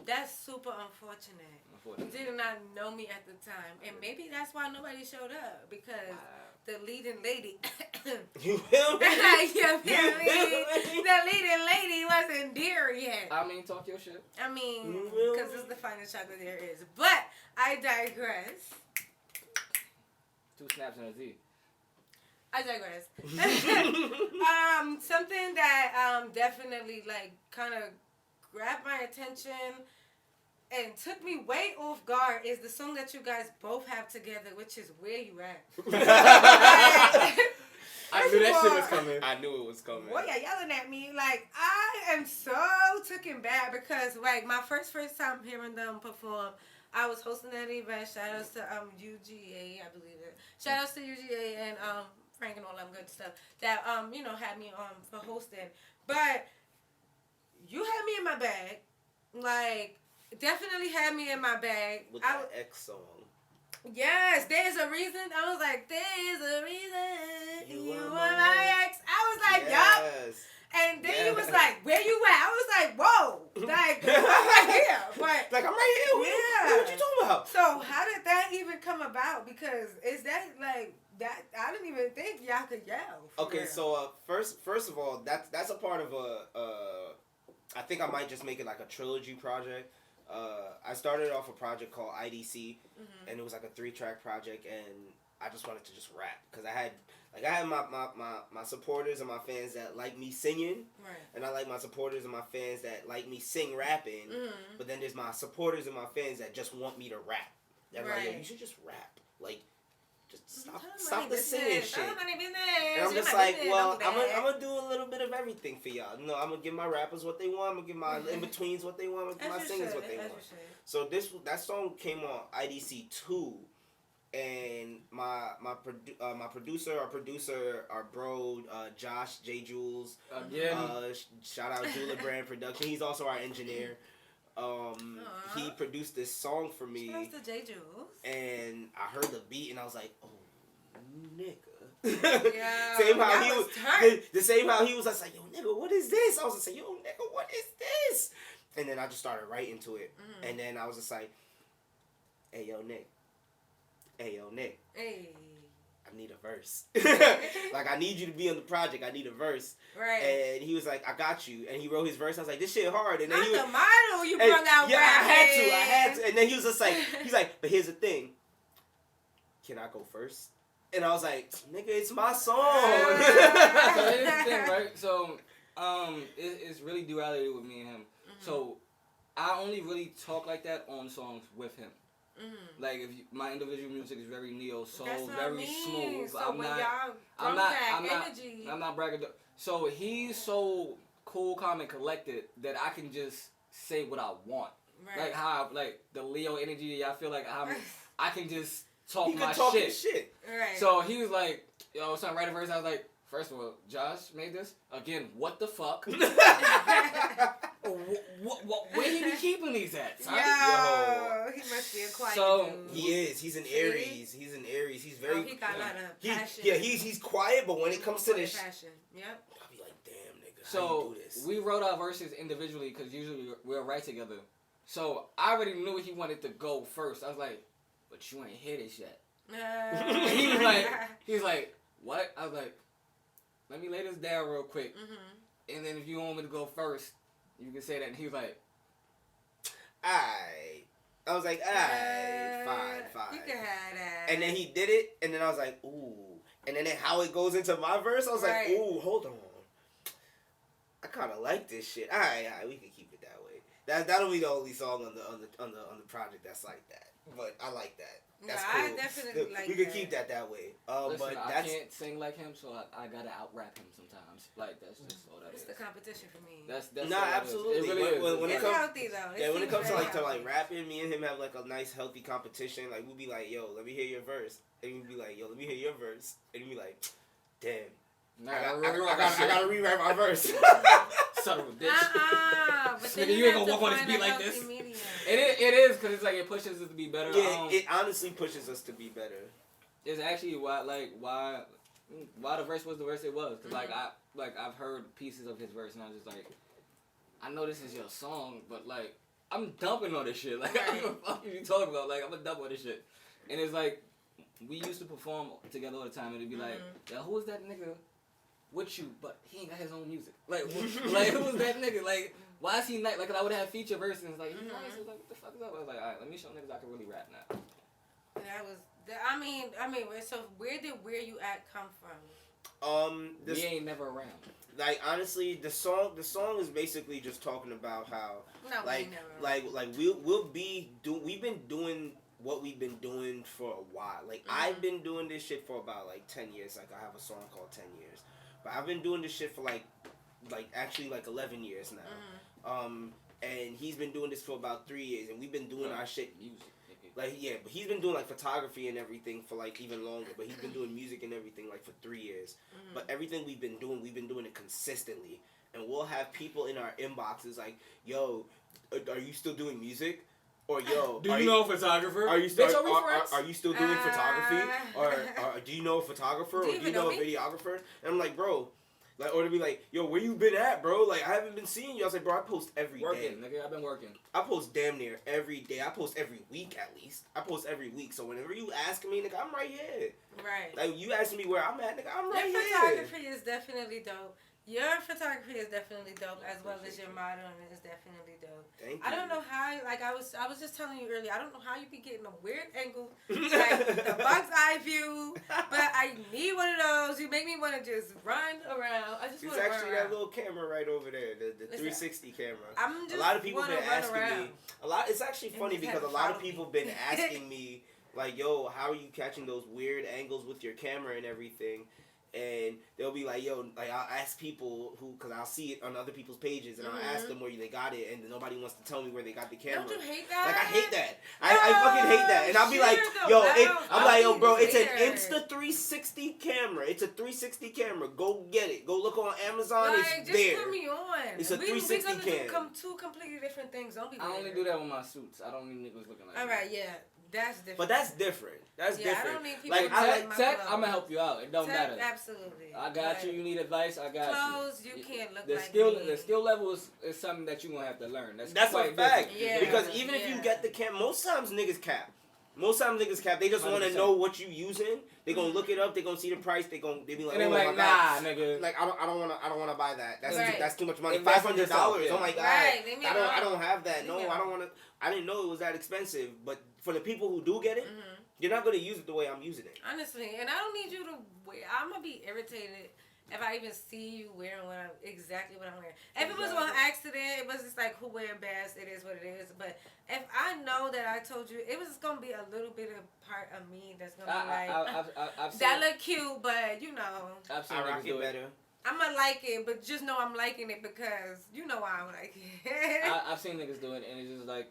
that's super unfortunate. You did not know me at the time, and maybe that's why nobody showed up because the leading lady. You feel me? The leading lady wasn't there yet. I mean, talk your shit. I mean, because it's the finest chocolate there is. But I digress. 2 snaps and a Z. I digress. Something that definitely like kind of grabbed my attention and took me way off guard is the song that you guys both have together, which is Where You At. I knew that shit was coming. I knew it was coming. Boy, you're yelling at me. Like, I am so taken back because, like, my first time hearing them perform, I was hosting that event. Shout outs to UGA, I believe it. Shout outs to UGA and Frank and all that good stuff that had me for hosting. But you had me in my bag, like definitely had me in my bag. With that X song. Yes, there's a reason. I was like, there's a reason you are my ex. I was like, yup. And then you was like, where you at? I was like, whoa. Like, I'm right here. But, like, I'm right here. What you talking about? So, how did that even come about? Because is that, like, that I didn't even think y'all could yell. Okay, so, first of all, that's a part of I think I might just make it like a trilogy project. I started off a project called IDC, and it was like a 3-track project, and I just wanted to just rap because I had my supporters and my fans that like me singing, right, and I like my supporters and my fans that like me sing rapping, but then there's my supporters and my fans that just want me to rap. They're like, yo, you should just rap, like. Just stop the singing shit. And I'm just like, well, I'm gonna do a little bit of everything for y'all. I'm gonna give my rappers what they want. I'm gonna give my in-betweens what they want. I'm gonna give my singers what they want. So that song came on IDC 2, and my producer, our bro, Josh J Jules. Shout out Jewel Brand Production. He's also our engineer. He produced this song for me. Shout out to J Jules. And I heard the beat and I was like, oh nigga. Yeah, Same how he was. turned. The same how he was. I was like, yo, nigga, what is this? I was just like, yo, nigga, what is this? And then I just started writing to it. And then I was just like, hey, yo, Nick. Hey, yo, Nick. Hey. I need a verse. Like, I need you to be on the project. I need a verse. Right. And he was like, I got you. And he wrote his verse. I was like, this shit hard. And then Not he was, the model you brought out. Yeah, rapping. I had to. And then he was just like, he's like, but here's the thing. Can I go first? And I was like, nigga, it's my song. So here's the thing, right? So, it's really duality with me and him. So, I only really talk like that on songs with him. Like if my individual music is very neo soul, very smooth. So I'm not bragging. So he's so cool, calm, and collected that I can just say what I want. Right. Like how like the Leo energy. I feel like I can just talk my shit. Right. So he was like, yo, son, write a verse. I was like, first of all, Josh made this again. What the fuck? Where he be keeping these at? Son? Yo, he must be a quiet dude. He is. He's an Aries. He's an Aries. He's very. He got a lot of passion. He's quiet, but when it comes to this, passion. Yep. I'll be like, damn, nigga. So how you do this? We wrote our verses individually because usually we'll write together. So I already knew he wanted to go first. I was like, but you ain't hear this yet. And he was like, what? I was like, let me lay this down real quick. And then if you want me to go first, you can say that. And he was like, alright. I was like, alright, fine. You can have that. And then he did it, and then I was like, ooh. And then how it goes into my verse, I was like, ooh, hold on. I kind of like this shit. Alright, we can keep it that way. That'll be the only song on the project that's like that. But I like that. That's cool. I definitely like we could keep that way. listen, but I can't sing like him, so I gotta out rap him sometimes. Like that's just all that it's is. the competition for me. That's absolutely. It really is. When it comes, healthy though. Yeah, when it comes to like rapping, me and him have like a nice healthy competition. Like we'll be like, yo, let me hear your verse, and we'll be like, yo, let me hear your verse, and we'll be like, damn. I gotta rewrite my verse. Son of a bitch. But nigga, you ain't gonna walk on this beat like this. It is because it's like it pushes us to be better. Yeah, it honestly pushes us to be better. It's actually why the verse was the verse it was. Cause I've heard pieces of his verse and I'm just like, I know this is your song, but like I'm dumping on this shit. Like I don't give a fuck what you talking about. Like I'm gonna dump on this shit. And it's like we used to perform together all the time and it'd be like, yo, who is that nigga with you, but he ain't got his own music. Like who was that nigga? Like, why is he not, like, I would have feature verses, like, he's nice. I was like, what the fuck is up? I was like, alright, let me show niggas I can really rap now. I mean, so where did Where You At come from? We ain't never around. Like, honestly, the song is basically just talking about how, we've been doing what we've been doing for a while. Like, I've been doing this shit for about, like, 10 years. Like, I have a song called 10 years. But I've been doing this shit for, actually 11 years now. And he's been doing this for about 3 years. And we've been doing our shit. Music. Like, yeah, but he's been doing, like, photography and everything for, like, even longer. But he's been doing music and everything, like, for 3 years. But everything we've been doing it consistently. And we'll have people in our inboxes like, yo, are you still doing music? Or yo, do you know a photographer? Are you still doing photography? Or do you know a photographer? Or do you know a videographer? And I'm like, bro, like, or to be like, yo, where you been at, bro? Like, I haven't been seeing you. I was like, bro, I post every day. Nigga, I've been working. I post damn near every day. I post every week at least. I post every week. So whenever you ask me, nigga, I'm right here. Right. Like, you asking me where I'm at, nigga, I'm right here. Your photography is definitely dope. Your photography is definitely dope, as well as your modeling is definitely dope. Thank you. I don't know how, like I was just telling you earlier, I don't know how you be getting a weird angle, like the bug's eye view, but I need one of those. You make me want to just run around. I just want to run around. It's actually that little camera right over there, the 360 camera. I'm just a lot of people been asking around. me. It's actually funny because a lot of people been asking me, like, yo, how are you catching those weird angles with your camera and everything? And they'll be like, yo, like, I'll ask people because I'll see it on other people's pages, and I'll ask them where they got it, and nobody wants to tell me where they got the camera. Don't you hate that? Like, I hate that. I fucking hate that. And I'll be like, yo, bro, it's an Insta360 camera. It's a 360 camera. Go get it. Go look on Amazon. Like, it's just there. put me on. It's a 360 camera. Two completely different things. Don't be I only do that with my suits. I don't need niggas looking like that. All right, yeah. That's different. But that's different. That's different. I don't need people like, to I take my tech, clothes. I'm gonna help you out. It don't matter. Absolutely. I got you. You need advice. I got Clothes, you. you can't look the like skill. me. The skill level is something that you gonna have to learn. That's a quite fact. different. Yeah. Because even if you get the cap, most times niggas cap. Most times niggas cap. They just want to 100%. know what you using. They gonna look it up. They gonna see the price. They be like, And oh they're my like, god. nah, nigga. Like I don't wanna buy that. Right. That's too much money. Invest in $500. yourself, yeah. Oh my god. Right. Leave me alone. I don't have that. Leave No, me I don't alone. wanna. I didn't know it was that expensive. But for the people who do get it, you're not gonna use it the way I'm using it. Honestly, and I don't need you to wear. I'm gonna be irritated if I even see you wearing exactly what I'm wearing. If it was on accident, it was just like who wear best. It is what it is. But if I know that I told you, it was gonna be a little bit of part of me that's gonna be I've seen, that look cute, but you know, I've seen I niggas rock do it better. I'm gonna like it, but just know I'm liking it because you know why I'm like it. I've seen niggas do it, and it's just like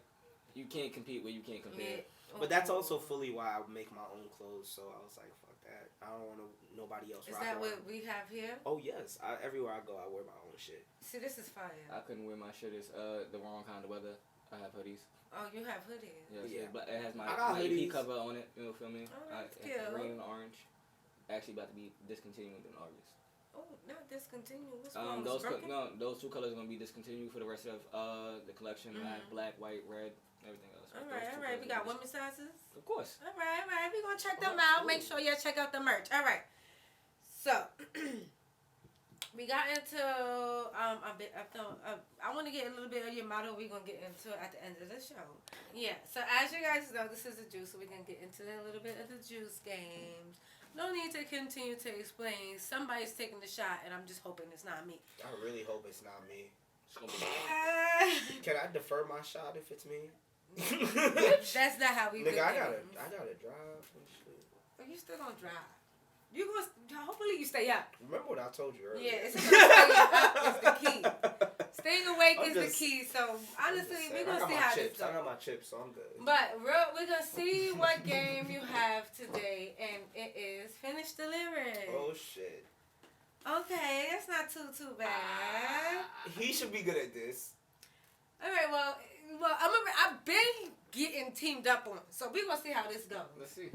you can't compete where you can't compare. But that's also fully why I make my own clothes. So I was like, fuck that. I don't want nobody else. Is that what we have here? Oh yes. Everywhere I go, I wear my own shit. See, this is fire. I couldn't wear my shit. It's the wrong kind of weather. I have hoodies. Oh, you have hoodies. Yes, Yeah. It has my I got EP hoodies. cover on it. You know, feel me? Oh, that's It's cute. green and orange. Actually, about to be discontinued in August. Oh, not discontinued. What's wrong? Those Broken? those two colors are gonna be discontinued for the rest of the collection. I have black, white, red, everything else. All right. We got women's sizes. Of course. All right. We gonna check them out. Make sure y'all check out the merch. All right. So we got into a bit. I want to get a little bit of your motto. We're gonna get into it at the end of the show. Yeah. So as you guys know, this is the juice. So we're gonna get into a little bit of the juice games. No need to continue to explain. Somebody's taking the shot, and I'm just hoping it's not me. I really hope it's not me. It's gonna be Can I defer my shot if it's me? That's not how we do Nigga, I it. gotta drive and shit. But you still gonna drive. You gonna hopefully you stay up. Remember what I told you earlier? Yeah, it's about staying up is the key. Staying awake is the key. So honestly, we're gonna see how this goes. I got my chips, so I'm good. But we're gonna see what game you have today, and it is finish the lyrics. Oh shit. Okay, that's not too bad. He should be good at this. All right, well, I've been getting teamed up on, so we're gonna see how this goes. Let's see.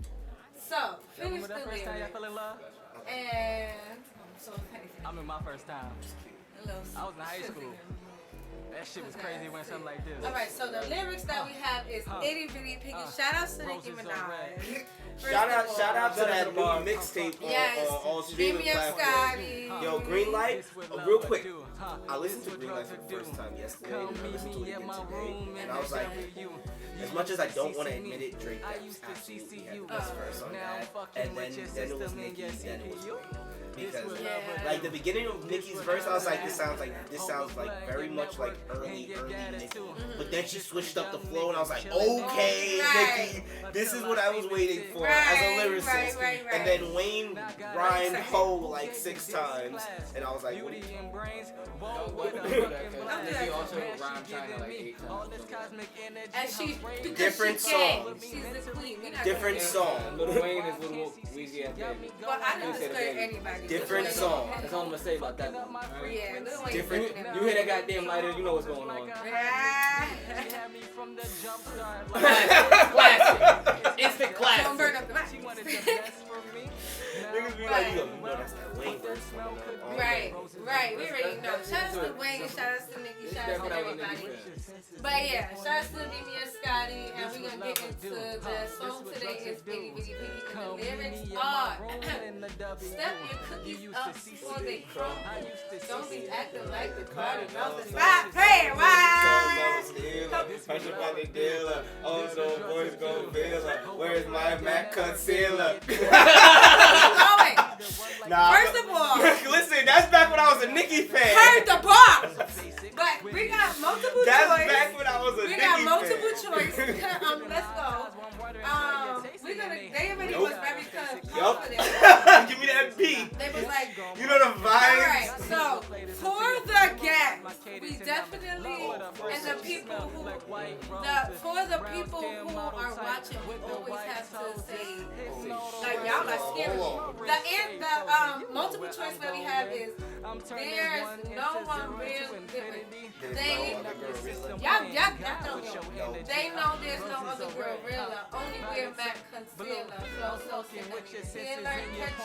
So finish the That first time y'all lyrics, fell in love? and I'm so thankful. I mean, my first time. I was in high school. That shit was crazy when something like this. All right, so the lyrics that we have is Itty Bitty Piggy. Shout out to Nicki Roses on Minaj. Shout out to that new Shout out to mixtape Yes. on all Beam streaming Me Up, platforms. Scotty. Yo, Greenlight, real quick. I listened to Greenlight for the first time yesterday, and I listened to it again today, and I was like, as much as I don't want to admit it, Drake absolutely had the best verse on that, and then it was Nicki, then it was Wayne. Because like the beginning of Nicki's verse, I was like, this sounds like very much like early Nicki. But then she switched up the flow, and I was like, okay, Nicki, this is what I was waiting for as a lyricist. And then Wayne rhymed "ho" like 6 times, and I was like, what? He also rhymed China like 8 times. And she's Different song. She's the queen. Different song. Lil Wayne is Lil Weezy at baby. But I didn't discredit anybody. Different song. That's all I'm gonna say about that one. Yeah, Lil Wayne. Different- You hear that goddamn lighter, you know what's going on. Classic. Instant Don't classic. burn up the mic. Niggas be like, you know that's that Wayne verse. Right. We already know. Shout out to Wayne, shout out to Nicki, shout out to everybody. But yeah, shout out to Beam Me Up, Scotty, and we're gonna get into the song today is Itty Bitty Piggy, and the lyrics are step your cookies up before they crumble. Don't be acting like the party knows the spot. Hey, why? Hush about the dealer. Oh, so boys gon' feel her. Where's my Mac concealer? First of all, listen, that's back when I was a Nicki fan. heard the bar. But we got multiple That's choice. back when I was a We Nicki got fan. multiple choice. Let's go. We're gonna. They already was very confident. Give me that beat. They was like, You know the all vibes. right. So for the guests, we definitely in the people who are watching, we always have to say, like, y'all are scary. The multiple choice that we have is there's no one real. Y'all know. They know there's no other girl realer. Only wear matte concealer. So concealer catch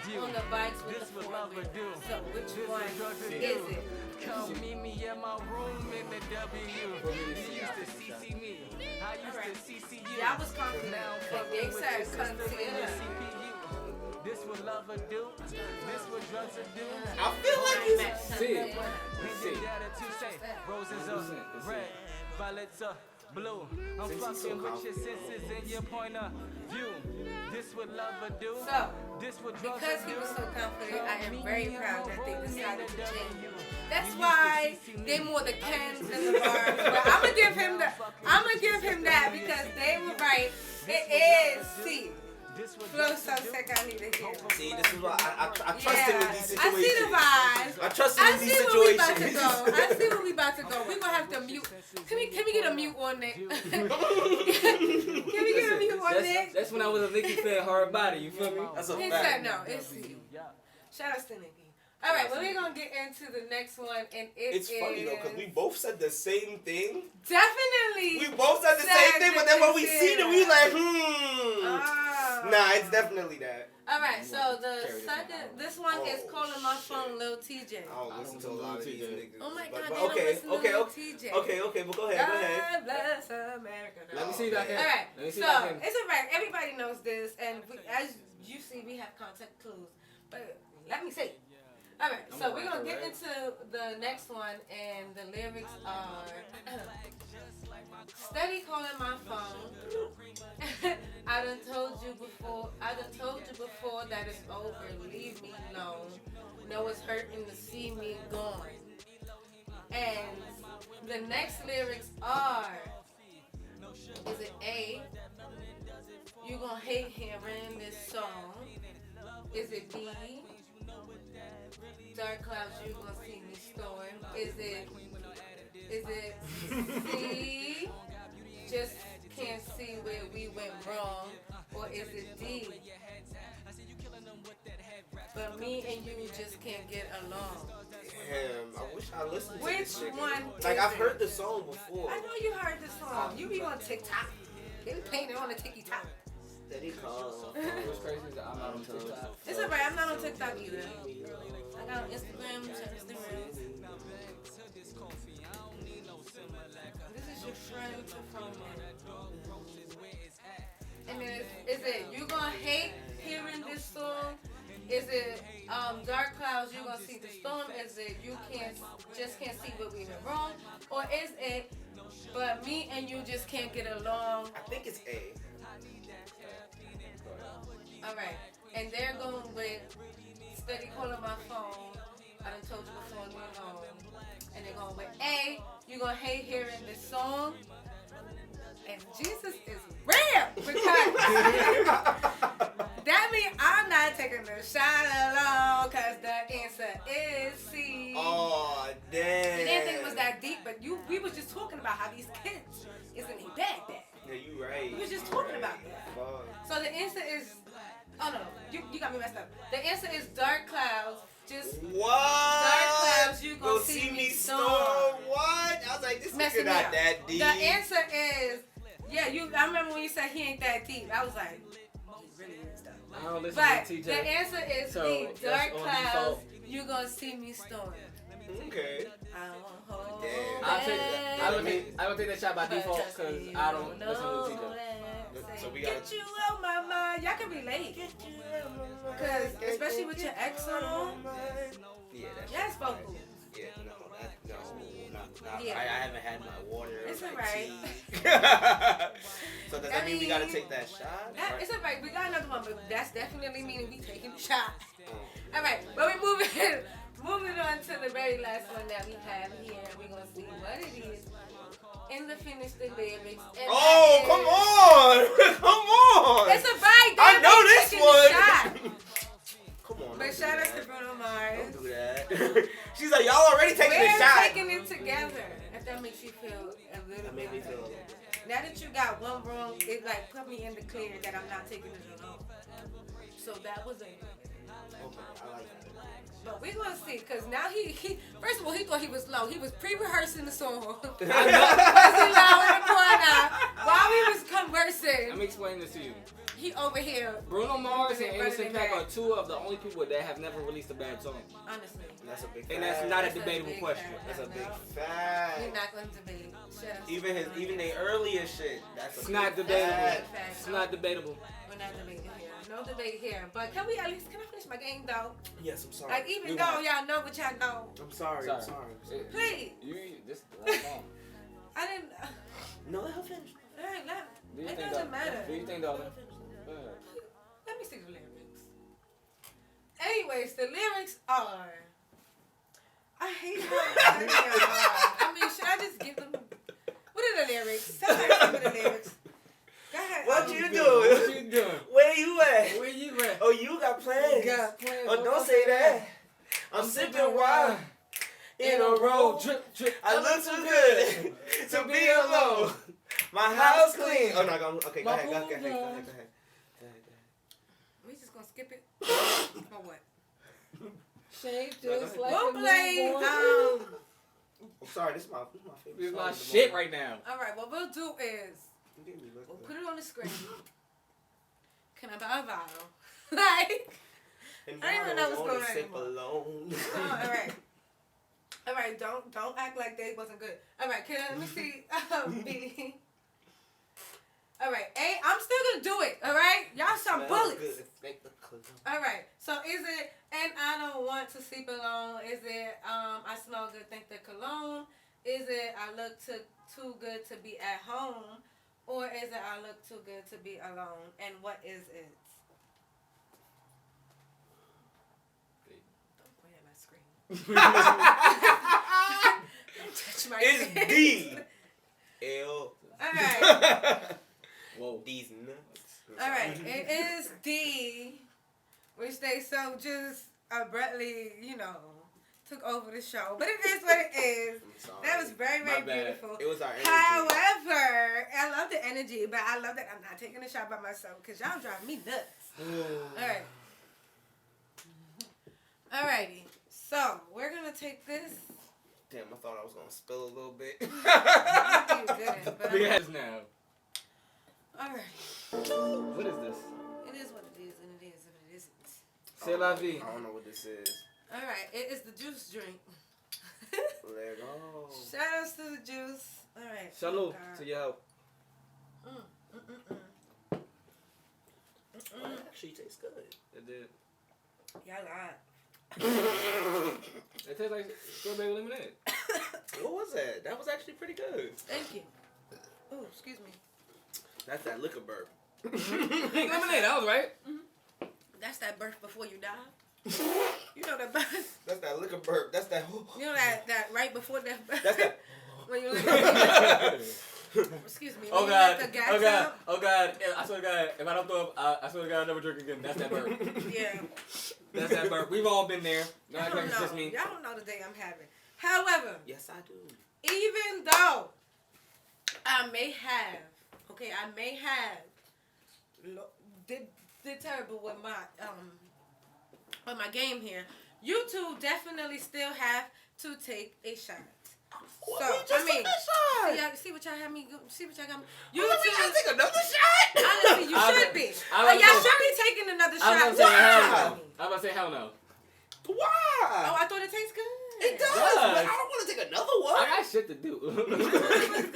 me on the bikes with the four-wheel. So which one is it? Come meet me at my room in the W. You used to CC me. I used to CC you. Y'all was confident. They said concealer. This what love will do. This what drugs will do. I feel like you see. Roses are red, violets are blue. I'm fucking with your senses and your point of view. This what love will do. So, this what drugs because he will was do. so confident, I am very proud that they decided to change him. That's why they more the Kens than the bars. But I'm gonna give him that because they were right. It is C. Flow so sick, I need to hear. See, this is why I trust him in these situations. I see the vibes. I trust him in these I see where we situations. about to go. We gonna have to mute. Can we get a mute on Nick? Can we get a mute on Nick? That's when I was a Nicki fan, hard body. You feel me? That's a He fact. said no. It's C. Shout out to Nikki. All right, well, we're going to get into the next one, and It's funny, though, because we both said the same thing. Definitely. We both said the same thing, but then when we see it, we like, Nah, it's definitely that. All right, so the second, this one is calling my phone Lil TJ. I don't listen to a lot of these niggas. Oh, my God, But they don't listen to Lil TJ. Okay, but go ahead. God bless America. Let me see if I can. All right, Let me see so if I can. it's all right. Everybody knows this, and as you see, we have contact clues. But let me see. All right, so we're going to get into the next one, and the lyrics are, steady calling my phone. I done told you before that it's over, leave me alone. Know it's hurting to see me gone. And the next lyrics are, is it A, you gonna hate hearing this song? Is it B, dark clouds, you gonna see me storm? Is it C, just can't see where we went wrong? Or is it D, but me and you just can't get along? Damn, I wish I listened to Which this nigga. one Like, is I've it? heard the song before. I know you heard this song. You be on TikTok. They be playing it on the TikTok. Steady call. What's crazy is that I'm not on TikTok. It's alright, I'm not on TikTok either. I got on Instagram, check Instagram. This is your friend to phone. And then is it you gonna hate hearing this song? Is it dark clouds, you gonna see the storm? Is it you just can't see what we went wrong? Or is it but me and you just can't get along? I think it's A. Alright. And they're going with steady calling my phone. I done told you before you know. And they're going with A, you gonna hate hearing this song. And Jesus is real because that means I'm not taking the shot alone because the answer is C. Oh, damn. We didn't think it was that deep, but we was just talking about how these kids isn't a bad. Yeah, you right. We was just talking about that. Fuck. So the answer is, oh no, you got me messed up. The answer is dark clouds. Just what? dark clouds, you gonna see me storm. What? I was like, this Messing nigga me not up. that deep. The answer is, yeah, I remember when you said he ain't that deep. I was like, he really is though. I don't listen But to TJ. the answer is So, B, that's dark on clouds, default. you gonna see me storm. Okay. I won't hold Damn. I'll take that. I don't take that shot by But default trust because me, I don't you listen to know TJ. that. So we Get gotta- you out my mind. Y'all can relate. Because especially with your ex on, Yeah, that's that's vocal. Yeah, no, not. Yeah. I haven't had my water. It's my alright. tea. So does that mean we gotta take that shot? It's alright. We got another one, but that's definitely meaning we taking the shot. Oh. Alright, but we moving on to the very last one that we have here. We're gonna see what it is. In the finish the lyrics. And Oh, come on! Come on! It's a vibe. I know this one. Come on. But don't shout do out to that. Bruno Mars. Don't do that. She's like, y'all already taking We're the shot. taking it together. If that that makes you feel a little That made me bit feel. better. Now that you got one wrong, it like put me in the clear that I'm not taking it alone. So that was a Okay, I like that. but we're gonna see, cause now he first of all he thought he was low. He was pre-rehearsing the song. Low in the corner while we was conversing. Let me explain this to you. He over here. Bruno Mars and Anderson Running .Paak back. are two of the only people that have never released a bad song. Honestly. That's a big And fact. that's not a That's a debatable big question. fact. That's a big We're fact. not gonna debate. Shut up. Even the earlier shit. That's a It's big not debatable. fact. It's not debatable. We're not debating here. No debate here. But can I finish my game though? Yes, I'm sorry. Like even We though want- y'all know what y'all know. I'm sorry. I'm sorry. Please. This right now. I didn't. No, let her finish. Alright, Do you it think doesn't that? matter. Do you think, darling? Let me see the lyrics. Anyways, the lyrics are. I hate how I mean, should I just give them? What are the lyrics? Somebody tell me the lyrics. Go ahead. What you doing? What you doing? Where you at? Where you at? Oh, you got plans. You got plans. Oh, don't say that. I'm sipping wine in a row. Drip, drip. I look too good to be alone. My house clean. Oh no, okay, go ahead, go ahead. We just gonna skip it. Or what? Shape No, just go like We'll a play. newborn. I'm sorry, this is my favorite. This is song my in the shit morning. right now. All right. What we'll do is Give me, let's we'll go. put it on the screen. Can I buy a bottle? Like. And I don't even I know what's wanna going on sip anymore. alone. Oh, all right. All right. Don't act like they wasn't good. All right. Let me see. B. All right. A. I'm still gonna do it. All right. Y'all some Smells bullets. good. Make the cologne. All right. So is it? And I don't want to sleep alone. Is it? I smell good. Think the cologne. Is it? I look too good to be at home, or is it? I look too good to be alone. And what is it? Don't point at my screen. Don't touch my It's screen. D. L. All right. Whoa. D's nuts. All right. It is D, which they so just abruptly, took over the show. But it is what it is. I'm sorry. That was very, very My bad. beautiful. It was our energy. However, I love the energy, but I love that I'm not taking a shot by myself because y'all drive me nuts. All right. Alrighty. So, we're going to take this. Damn, I thought I was gonna spill a little bit. You didn't, but Big ass now. alright. What is this? It is what it is, and it is what it isn't. C'est la vie. I don't know what this is. Alright, it is the juice drink. Let go. Shout outs to the juice. Alright. Salud Oh, to your help. Oh, it actually tastes good. It did. Y'all lied. It tastes like strawberry lemonade. What was that? That was actually pretty good. Thank you. Oh, excuse me. That's that liquor burp. Lemonade, I was right. That's that birth before you die. You know that birth. That's that liquor burp. That's that. You know that right before that birth. That's that. When you let excuse me. Oh when you god. let the gas Oh god. out. Oh god. I swear to God, if I don't throw up, I swear to God, I'll never drink again. That's that burp. Yeah. That's that burp. We've all been there. No, I Y'all can't don't just know. me. Y'all don't know the day I'm having. However, Yes, I do. even though I may have did terrible with my game here, you two definitely still have to take a shot. What? So, We just I mean, took a shot. see what y'all have me. See what y'all got me. You let me just take another shot? Honestly, you I was- should be. I But was y'all gonna- should be taking another I shot. was gonna say hell Wow. no. I was about to say hell no. Oh, Why? I thought it tastes good. It does, It does. but I don't want to take another one. I got shit to do. It was good.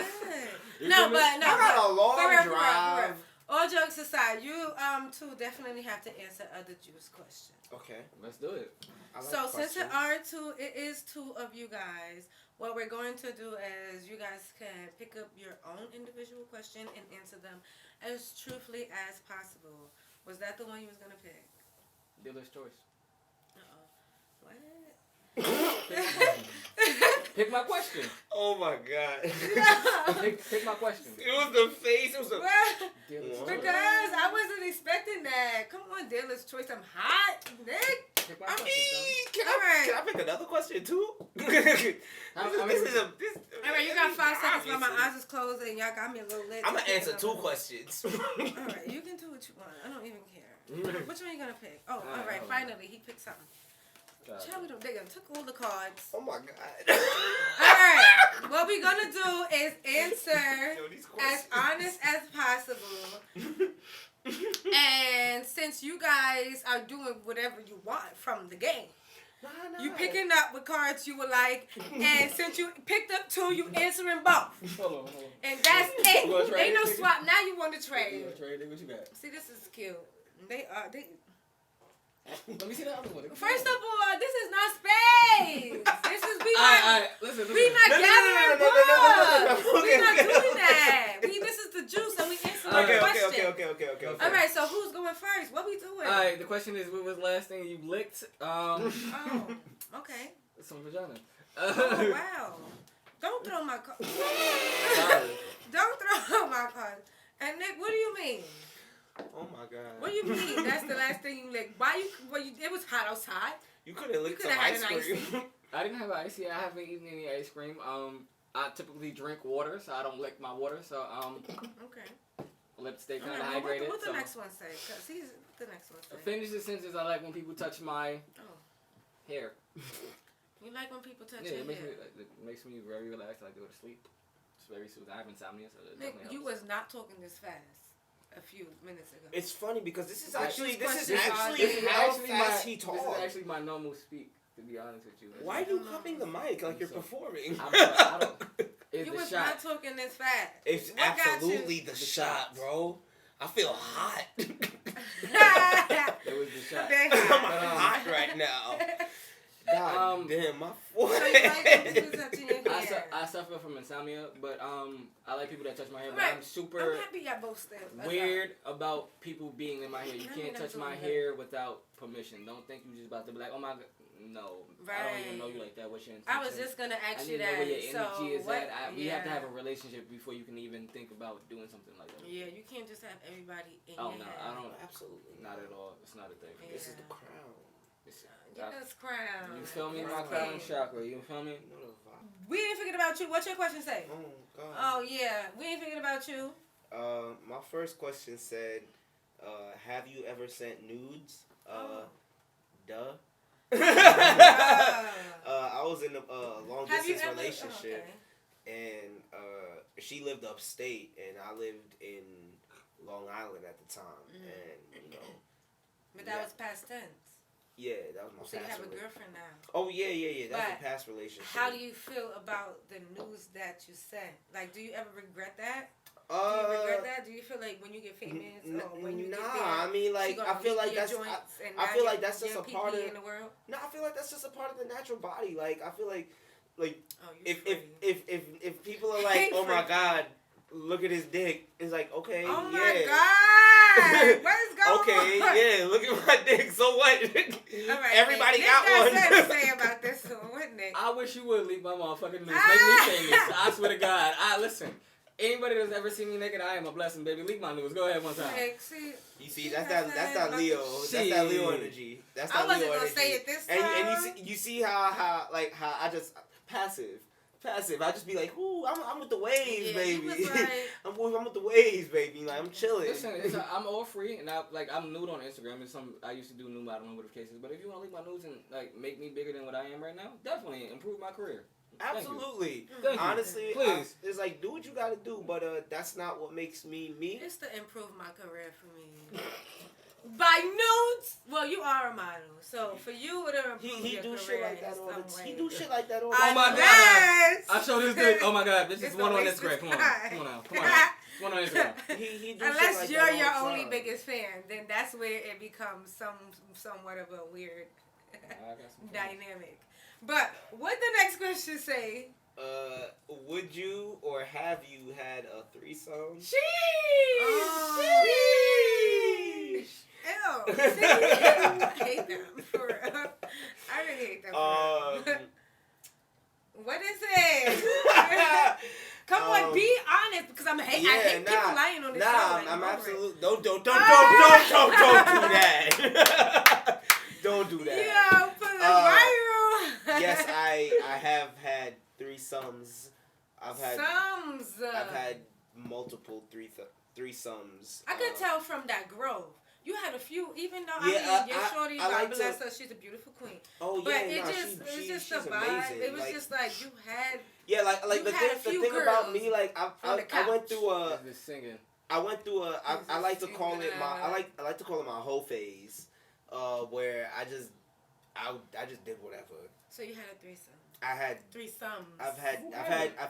You No, feel me? but no. I got a but long for real, drive. All jokes aside, you two definitely have to answer other juice questions. Okay. Let's do it. I like So since questions. it is two of you guys, what we're going to do is you guys can pick up your own individual question and answer them as truthfully as possible. Was that the one you was gonna pick? Dealer's choice. What? Pick my question. Oh my god. Pick my question. It was the face. It was the. Well, Dealer's What? choice. because I wasn't expecting that. Come on, dealer's choice. I'm hot, Nick. Pick my I question, mean, can Alright. I pick another question too? All Alright, you got 5 seconds while my obviously. eyes is closed and y'all got me a little lit. I'm gonna answer 2 questions. Alright, you can do what you want. I don't even care. Which one are you gonna pick? Oh, alright, finally, he picked something. Child, we don't, they done took all the cards. Oh my god. Alright, what we gonna do is answer Yo, these as questions. honest as possible. And since you guys are doing whatever you want from the game, you picking up what cards you would like, and since you picked up 2, you answering both. Hold on. And that's You wanna it. trade Ain't no it, nigga? swap. Now you want to You trade. wanna trade it? What you got? See, this is cute. They Let me see that other one. First of all, this is not space. This is we Alright, listen. we not No, no, no, gathering no, no, no, no, no, no, no, books. no. We Okay, not okay. doing that. This is the juice, and we answering Okay, the okay, question. okay. All right, so who's going first? What we doing? Alright, the question is, what was the last thing you licked? Oh, okay. Some vagina. Oh wow! Don't throw my cards. Sorry. Don't throw my cards. And Nick, what do you mean? Oh my god. What do you mean? That's the last thing you licked. Why you? Well, it was hot outside. You could have licked You some coulda had ice an icy. cream. I didn't have icy. I haven't eaten any ice cream. I typically drink water, so I don't lick my water. So Okay. lips stay All kind of right, well, hydrated. what the so. next one say? Cause he's what the next one say? Finish the sentence. I like when people touch my Oh, hair. you like when people touch Yeah, your hair? it makes me very relaxed. I like to go to sleep. It's very soothing. I have insomnia, so it Nick, definitely you helps. was not talking this fast a few minutes ago. It's funny because this is This actually is how fast he This talks. is actually my normal speak. To be honest with you. Why are you cupping the mic like you're performing? I don't. It's You the was shot. not talking this fast. It's What got absolutely you? the shot, bro. I feel hot. It was the shot. They I'm hot. hot right now. God damn, my So you like when forehead. people touching your hair? I suffer from insomnia, but I like people that touch my hair. But Right. I'm super I'm happy y'all both still. weird about people being in my hair. You I can't mean, touch I'm my doing hair without permission. Don't think you just about to be like, oh my god, no. I don't even know you like that. What's your intention? I was just gonna I ask need you to know that. where your energy So is what? at. We have to have a relationship before you can even think about doing something like that. Yeah, you can't just have everybody in Oh your no, head. I don't. Absolutely Not at all. It's not a thing. Yeah. This is the crown. Yes, crown. You feel me? Yes, My crown king. chakra. You feel me? You know the vibe. We ain't forget about you. What's your question say? Oh god. Oh yeah, we ain't forget about you. My first question said, have you ever sent nudes? Duh. I was in a long Have you distance ever? relationship, Oh, okay. and she lived upstate, and I lived in Long Island at the time, and you know, But that was past tense. yeah, that was my So you past have a relationship. girlfriend now. Oh yeah. That's But a past relationship. How do you feel about the news that you sent? Like, do you ever regret that? Do Uh, you regret that? Do you feel like when you get famous or when you get there, I mean, like, she gonna I feel leak like your that's, joints and I now feel your- like that's just your a part PP of. in the world? No, I feel like that's just a part of the natural body. Like, I feel like Oh, you if people are like, oh my god, look at his dick, it's like, okay, Oh yeah. my god! What is going Okay, on? yeah, look at my dick. So what? All right, Everybody Nick got one. something to say about this one, what, Nick? I wish you would leak my motherfucking news. Make me famous. I swear to God. Listen. Anybody that's ever seen me naked, I am a blessing, baby. Leak my news. Go ahead one time. Nick, see, You see, that's that Leo. That's Shit. that Leo energy. That's that I wasn't Leo gonna energy. say it this And time. you see how I just passive. I just be like, ooh, I'm with the waves, Yeah, baby. you was like- I'm with the waves, baby. Like I'm chilling. Listen, I'm all free, and I'm nude on Instagram. It's I used to do nude. I don't know what the case is, but if you want to leak my news and like make me bigger than what I am right now, definitely improve my career. Absolutely. Thank you. Honestly, Please. it's like do what you gotta do, but that's not what makes me me. It's to improve my career for me. By nudes? Well, you are a model, so for you, it'll improve He your do career shit like that in all the some time. way. He do shit like that all the Oh time. my Unless- God! I showed this dick. Oh my God! This is It's one on always Instagram. Come on, fine. come on now, come on. One on Instagram. He do Unless shit like you're that all your the only time. biggest fan, then that's where it becomes somewhat of a weird I got some dynamic. But what the next question say? Would you or have you had a threesome? Sheesh! Sheesh! Ew. See? I hate them for real. I really hate them for real. What is it? Come on, be honest, because I hate people lying on this show. Like, I'm over absolutely don't do Ah! that. Don't do that. have had threesomes. I've had multiple threesomes. I could tell from that growth. You had a few, even though your shorty, God bless her, she's a beautiful queen. Oh yeah, but it's just a vibe. Amazing. It was like, just like you had. Yeah, like the thing about me, like I went through singing. I went through I like to call it my I like to call it my whole phase, where I just did whatever. So you had a threesome. I had threesomes. I've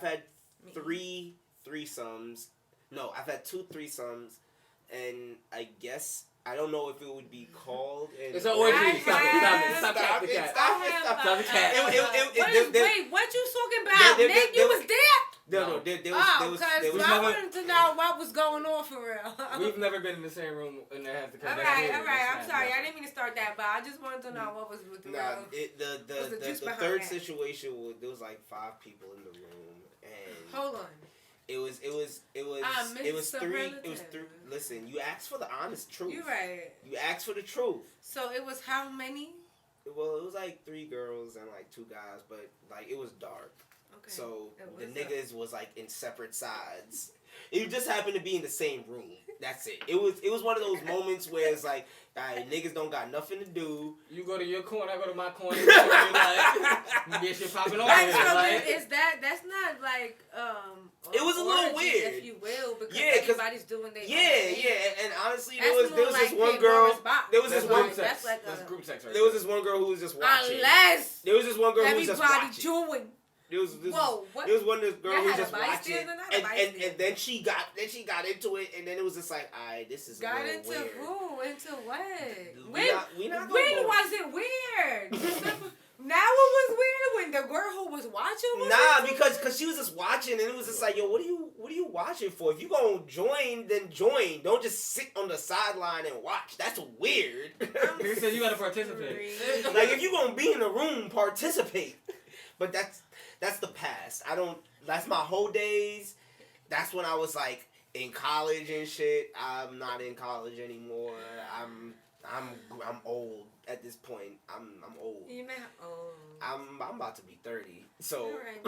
had three threesomes. No, I've had two threesomes, and I guess I don't know if it would be called. It's an orgy. Stop the cat. Wait, what you talking about? Nick, you was there? No, there was. I wanted to know what was going on for real. We've never been in the same room and they have to come. All right. I'm sorry. I didn't mean to start that, but I just wanted to know what was with the real. The third situation was there was like 5 people in the room, and hold on. It was three. Listen, you asked for the honest truth. You're right. You asked for the truth. So it was how many? Well, it was like 3 girls and like 2 guys, but like it was dark. Okay. So the niggas was like in separate sides. It just happened to be in the same room. That's it. It was one of those moments where it's like, alright, niggas don't got nothing to do. You go to your corner, I go to my corner. Get shit popping on. Is that's not like it was a little weird, if you will, because everybody's doing their and honestly there was this one girl. There was this one. That's group sex. There was this one girl who was just watching. There was this one girl who was just watching. There was one girl who was just watching, and then she got into it, and then it was just like, alright, this is got a little into weird. Who? Into what? When was it weird? Now it was weird when the girl who was watching was because she was just watching, and it was just like, yo, what are you watching for? If you gonna join, then join. Don't just sit on the sideline and watch. That's weird. You said you gotta participate. Like if you gonna be in the room, participate. But that's the past. That's my whole days. That's when I was like in college and shit. I'm not in college anymore. I'm old at this point. I'm old. You're not old. I'm about to be 30. So right,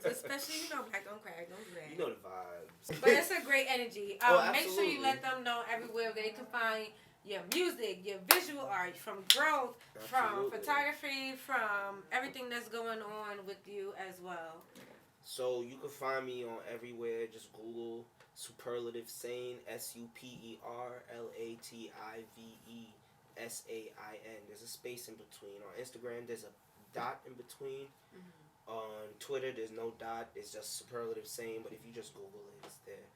especially black don't crack, don't do that. You know the vibes. But it's a great energy. Make sure you let them know everywhere they can find your music, your visual art, from growth, from photography, from everything that's going on with you as well. So you can find me on everywhere. Just Google superlative.sain, SUPERLATIVESAIN. There's a space in between. On Instagram, there's a dot in between. Mm-hmm. On Twitter, there's no dot. It's just superlative.sain. But if you just Google it, it's there.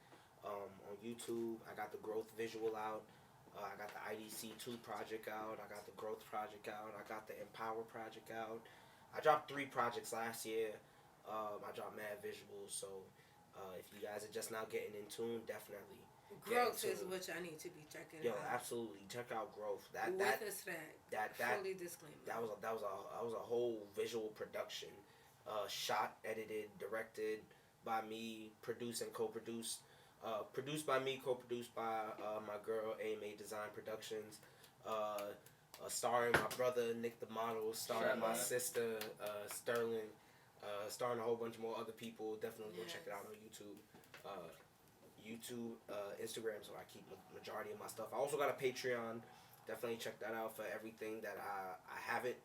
On YouTube, I got the growth visual out. I got the IDC2 project out. I got the growth project out. I got the empower project out. I dropped 3 projects last year. I dropped mad visuals. So if you guys are just now getting in tune, definitely. Growth is what I need to be checking out. Yo, absolutely. Check out Growth. Fully disclaimer. That was a whole visual production. Shot, edited, directed by me, produced and co-produced. Produced by me, co-produced by my girl AMA Design Productions, starring my brother NickTheModel, starring my sister Sterling, starring a whole bunch more other people. Definitely go check it out on YouTube, Instagram. So I keep the majority of my stuff. I also got a Patreon. Definitely check that out for everything that I haven't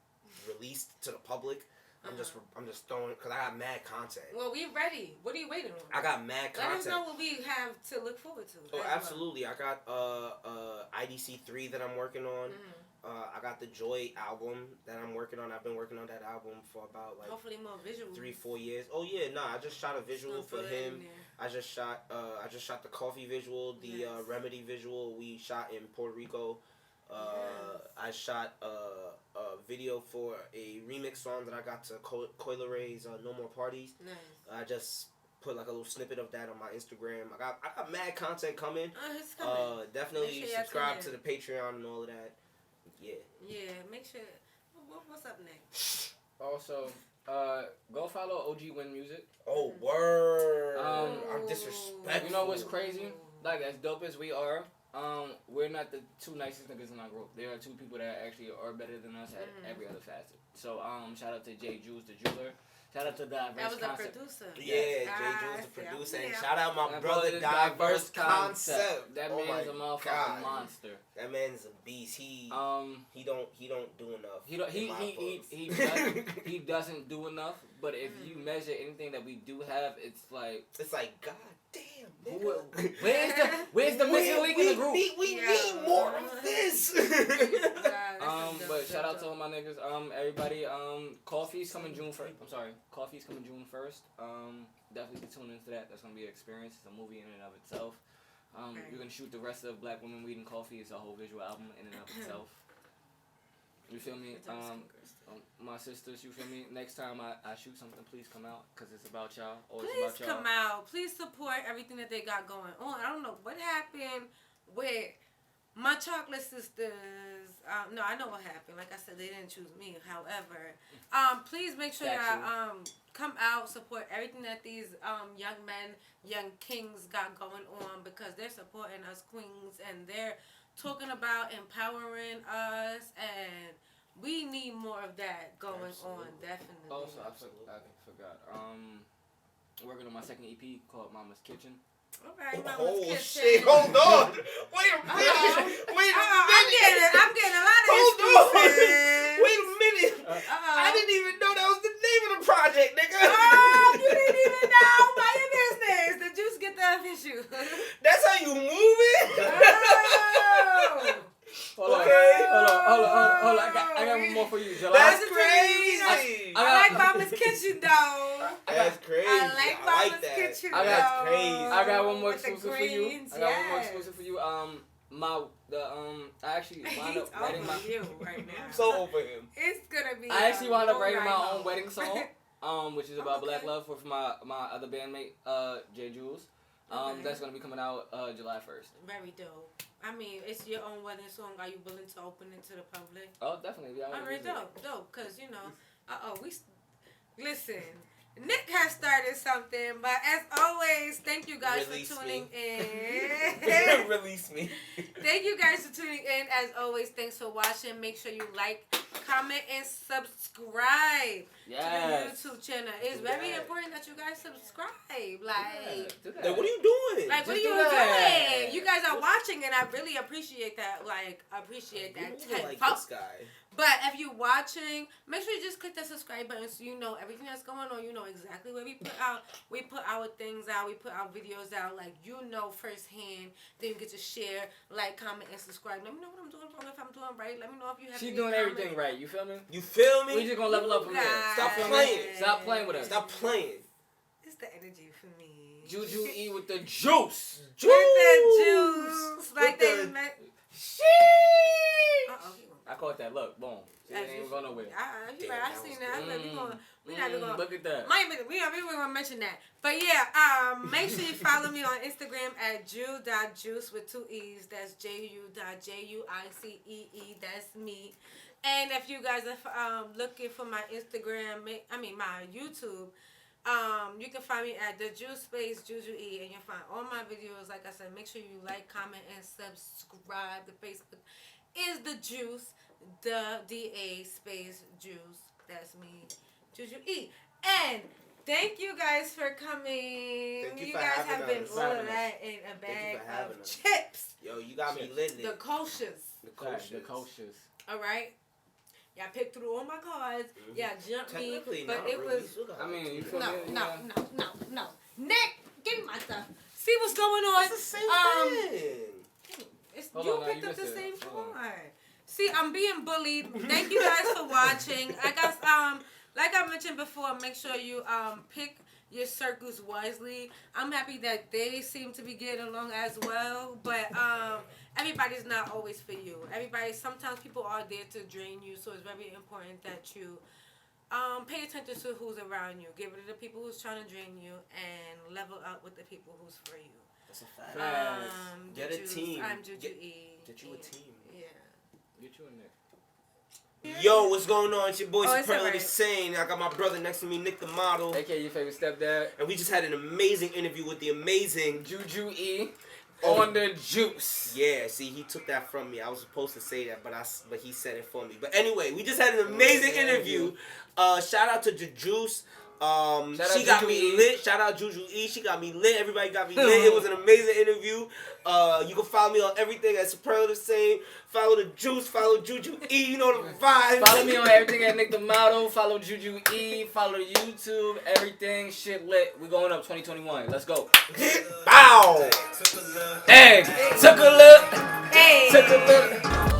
released to the public. I'm just throwing, because I got mad content. Well, we ready. What are you waiting on? I got mad content. Let us know what we have to look forward to. Oh, absolutely. I got IDC3 that I'm working on. Mm-hmm. I got the Joy album that I'm working on. I've been working on that album for about hopefully more visuals. 3-4 years. Oh yeah, I just shot a visual for him. I just shot the coffee visual, the Remedy visual we shot in Puerto Rico. I shot a video for a remix song that I got to Coyle Ray's No More Parties. Nice. I just put like a little snippet of that on my Instagram. I got mad content coming. It's coming. Definitely subscribe to the Patreon and all of that. Yeah, make sure. What's up next? Also, go follow OG Win Music. Oh, word. I'm disrespectful. You know what's crazy? Like, as dope as we are, we're not the two nicest niggas in our group. There are two people that actually are better than us at every other facet. So, shout out to Dajuice, the jeweler. Shout out to Diverse That was Concept. the producer. Yeah, Dajuice, the producer. And shout out my brother, Diverse Concept. That oh man's a motherfucking monster. That man's a beast. He don't do enough. He doesn't do enough. But if you measure anything that we do have, it's like God damn. Where's the missing link in the group? We need more of this. But shout out to all my niggas. Everybody. Coffee's coming June 1st. I'm sorry. Coffee's coming June 1st. Definitely tune into that. That's gonna be an experience. It's a movie in and of itself. You're gonna shoot the rest of Black Women Weed and Coffee. It's a whole visual album in and of itself. You feel me? My sisters, you feel me? Next time I shoot something, please come out, because it's about y'all. Please come out. Please support everything that they got going on. I don't know what happened with my chocolate sisters. No, I know what happened. Like I said, they didn't choose me. However, please make sure y'all come out, support everything that these young men, young kings got going on, because they're supporting us queens, and they're talking about empowering us, and we need more of that going on, definitely. Also, I forgot. Working on my second EP called Mama's Kitchen. Okay, shit! Hold on. Wait a minute. I'm getting a lot of excuses. Wait a minute. I didn't even know that was the name of the project, nigga. Oh, you didn't even know? Mind your business. The juice get the issue. That's how you move it. Oh. Hold on. I got one more for you. July. That's crazy. I like Mama's Kitchen, though. That's crazy. I like Mama's Kitchen, though. That's crazy. I got one more exclusive for you. I actually wound up writing my. You right now. I'm so over him. It's gonna be. I actually wound up writing my own wedding song, which is about Black love with my other bandmate, Dajuice. That's gonna be coming out July 1st. Very dope. I mean, it's your own wedding song. Are you willing to open it to the public? Oh, definitely. Yeah, alright, dope. Cause listen. Nick has started something, but as always, thank you guys for tuning in. Release me. Thank you guys for tuning in. As always, thanks for watching. Make sure you like, comment, and subscribe to the YouTube channel. It's very important that you guys subscribe. Like, what are you doing? Like, what are you doing? You guys are watching, and I really appreciate that. Like, appreciate that. Like this guy. But if you're watching, make sure you just click that subscribe button so you know everything that's going on. You know exactly where we put out. We put our things out. We put our videos out. Like, you know firsthand. Then you get to share, like, comment, and subscribe. Let me know what I'm doing wrong, if I'm doing right. Let me know if you have She's doing everything right. You feel me? You feel me? We just gonna level up from there. Stop playing. Stop playing with us. Stop playing. It's the energy for me. Jujue with the juice. With the juice. Like they meant. I caught that. Look, boom. She ain't even going nowhere. I seen that. We're not even going. Look at that. We ain't even going to mention that. But yeah, make sure you follow me on Instagram at Dajuice with 2 E's. That's Jujuicee. That's me. And if you guys are looking for my Instagram, my YouTube, you can find me at Dajuice space Jujue, and you'll find all my videos. Like I said, make sure you like, comment, and subscribe. The Facebook is The Juice, the DA space Juice. That's me, Jujue. And thank you guys for coming. You guys have been all of that in a bag of chips. Yo, you got me lit. The koshes. All right. Y'all picked through all my cards. Y'all jumped me, but it was. I mean, you feel me? No. Nick, give me my stuff. See what's going on. It's the same thing. You picked up the same card. See, I'm being bullied. Thank you guys for watching. Like I mentioned before, make sure you pick your circles wisely. I'm happy that they seem to be getting along as well, but everybody's not always for you. Sometimes people are there to drain you, so it's very important that you pay attention to who's around you. Get rid of the people who's trying to drain you, and level up with the people who's for you. That's a fact. Get a team. I'm Jujue. Get you a team. Yeah. Get you in there. Yo, what's going on? It's your boy superlative.sain. I got my brother next to me, NickTheModel. AKA your favorite stepdad. And we just had an amazing interview with the amazing Jujue. on the juice. Yeah, see, he took that from me. I was supposed to say that, but he said it for me. But anyway, we just had an amazing interview. Shout out to Dajuice. She got me lit. Shout out Jujue. She got me lit. Everybody got me lit. It was an amazing interview. You can follow me on everything at superlative.sain. Follow the Juice. Follow Jujue. You know the vibe. Follow me on everything at NickTheModel. Follow Jujue. Follow YouTube. Everything shit lit. We going up 2021. Let's go. Bow. Hey, took a look. Hey. Took a look.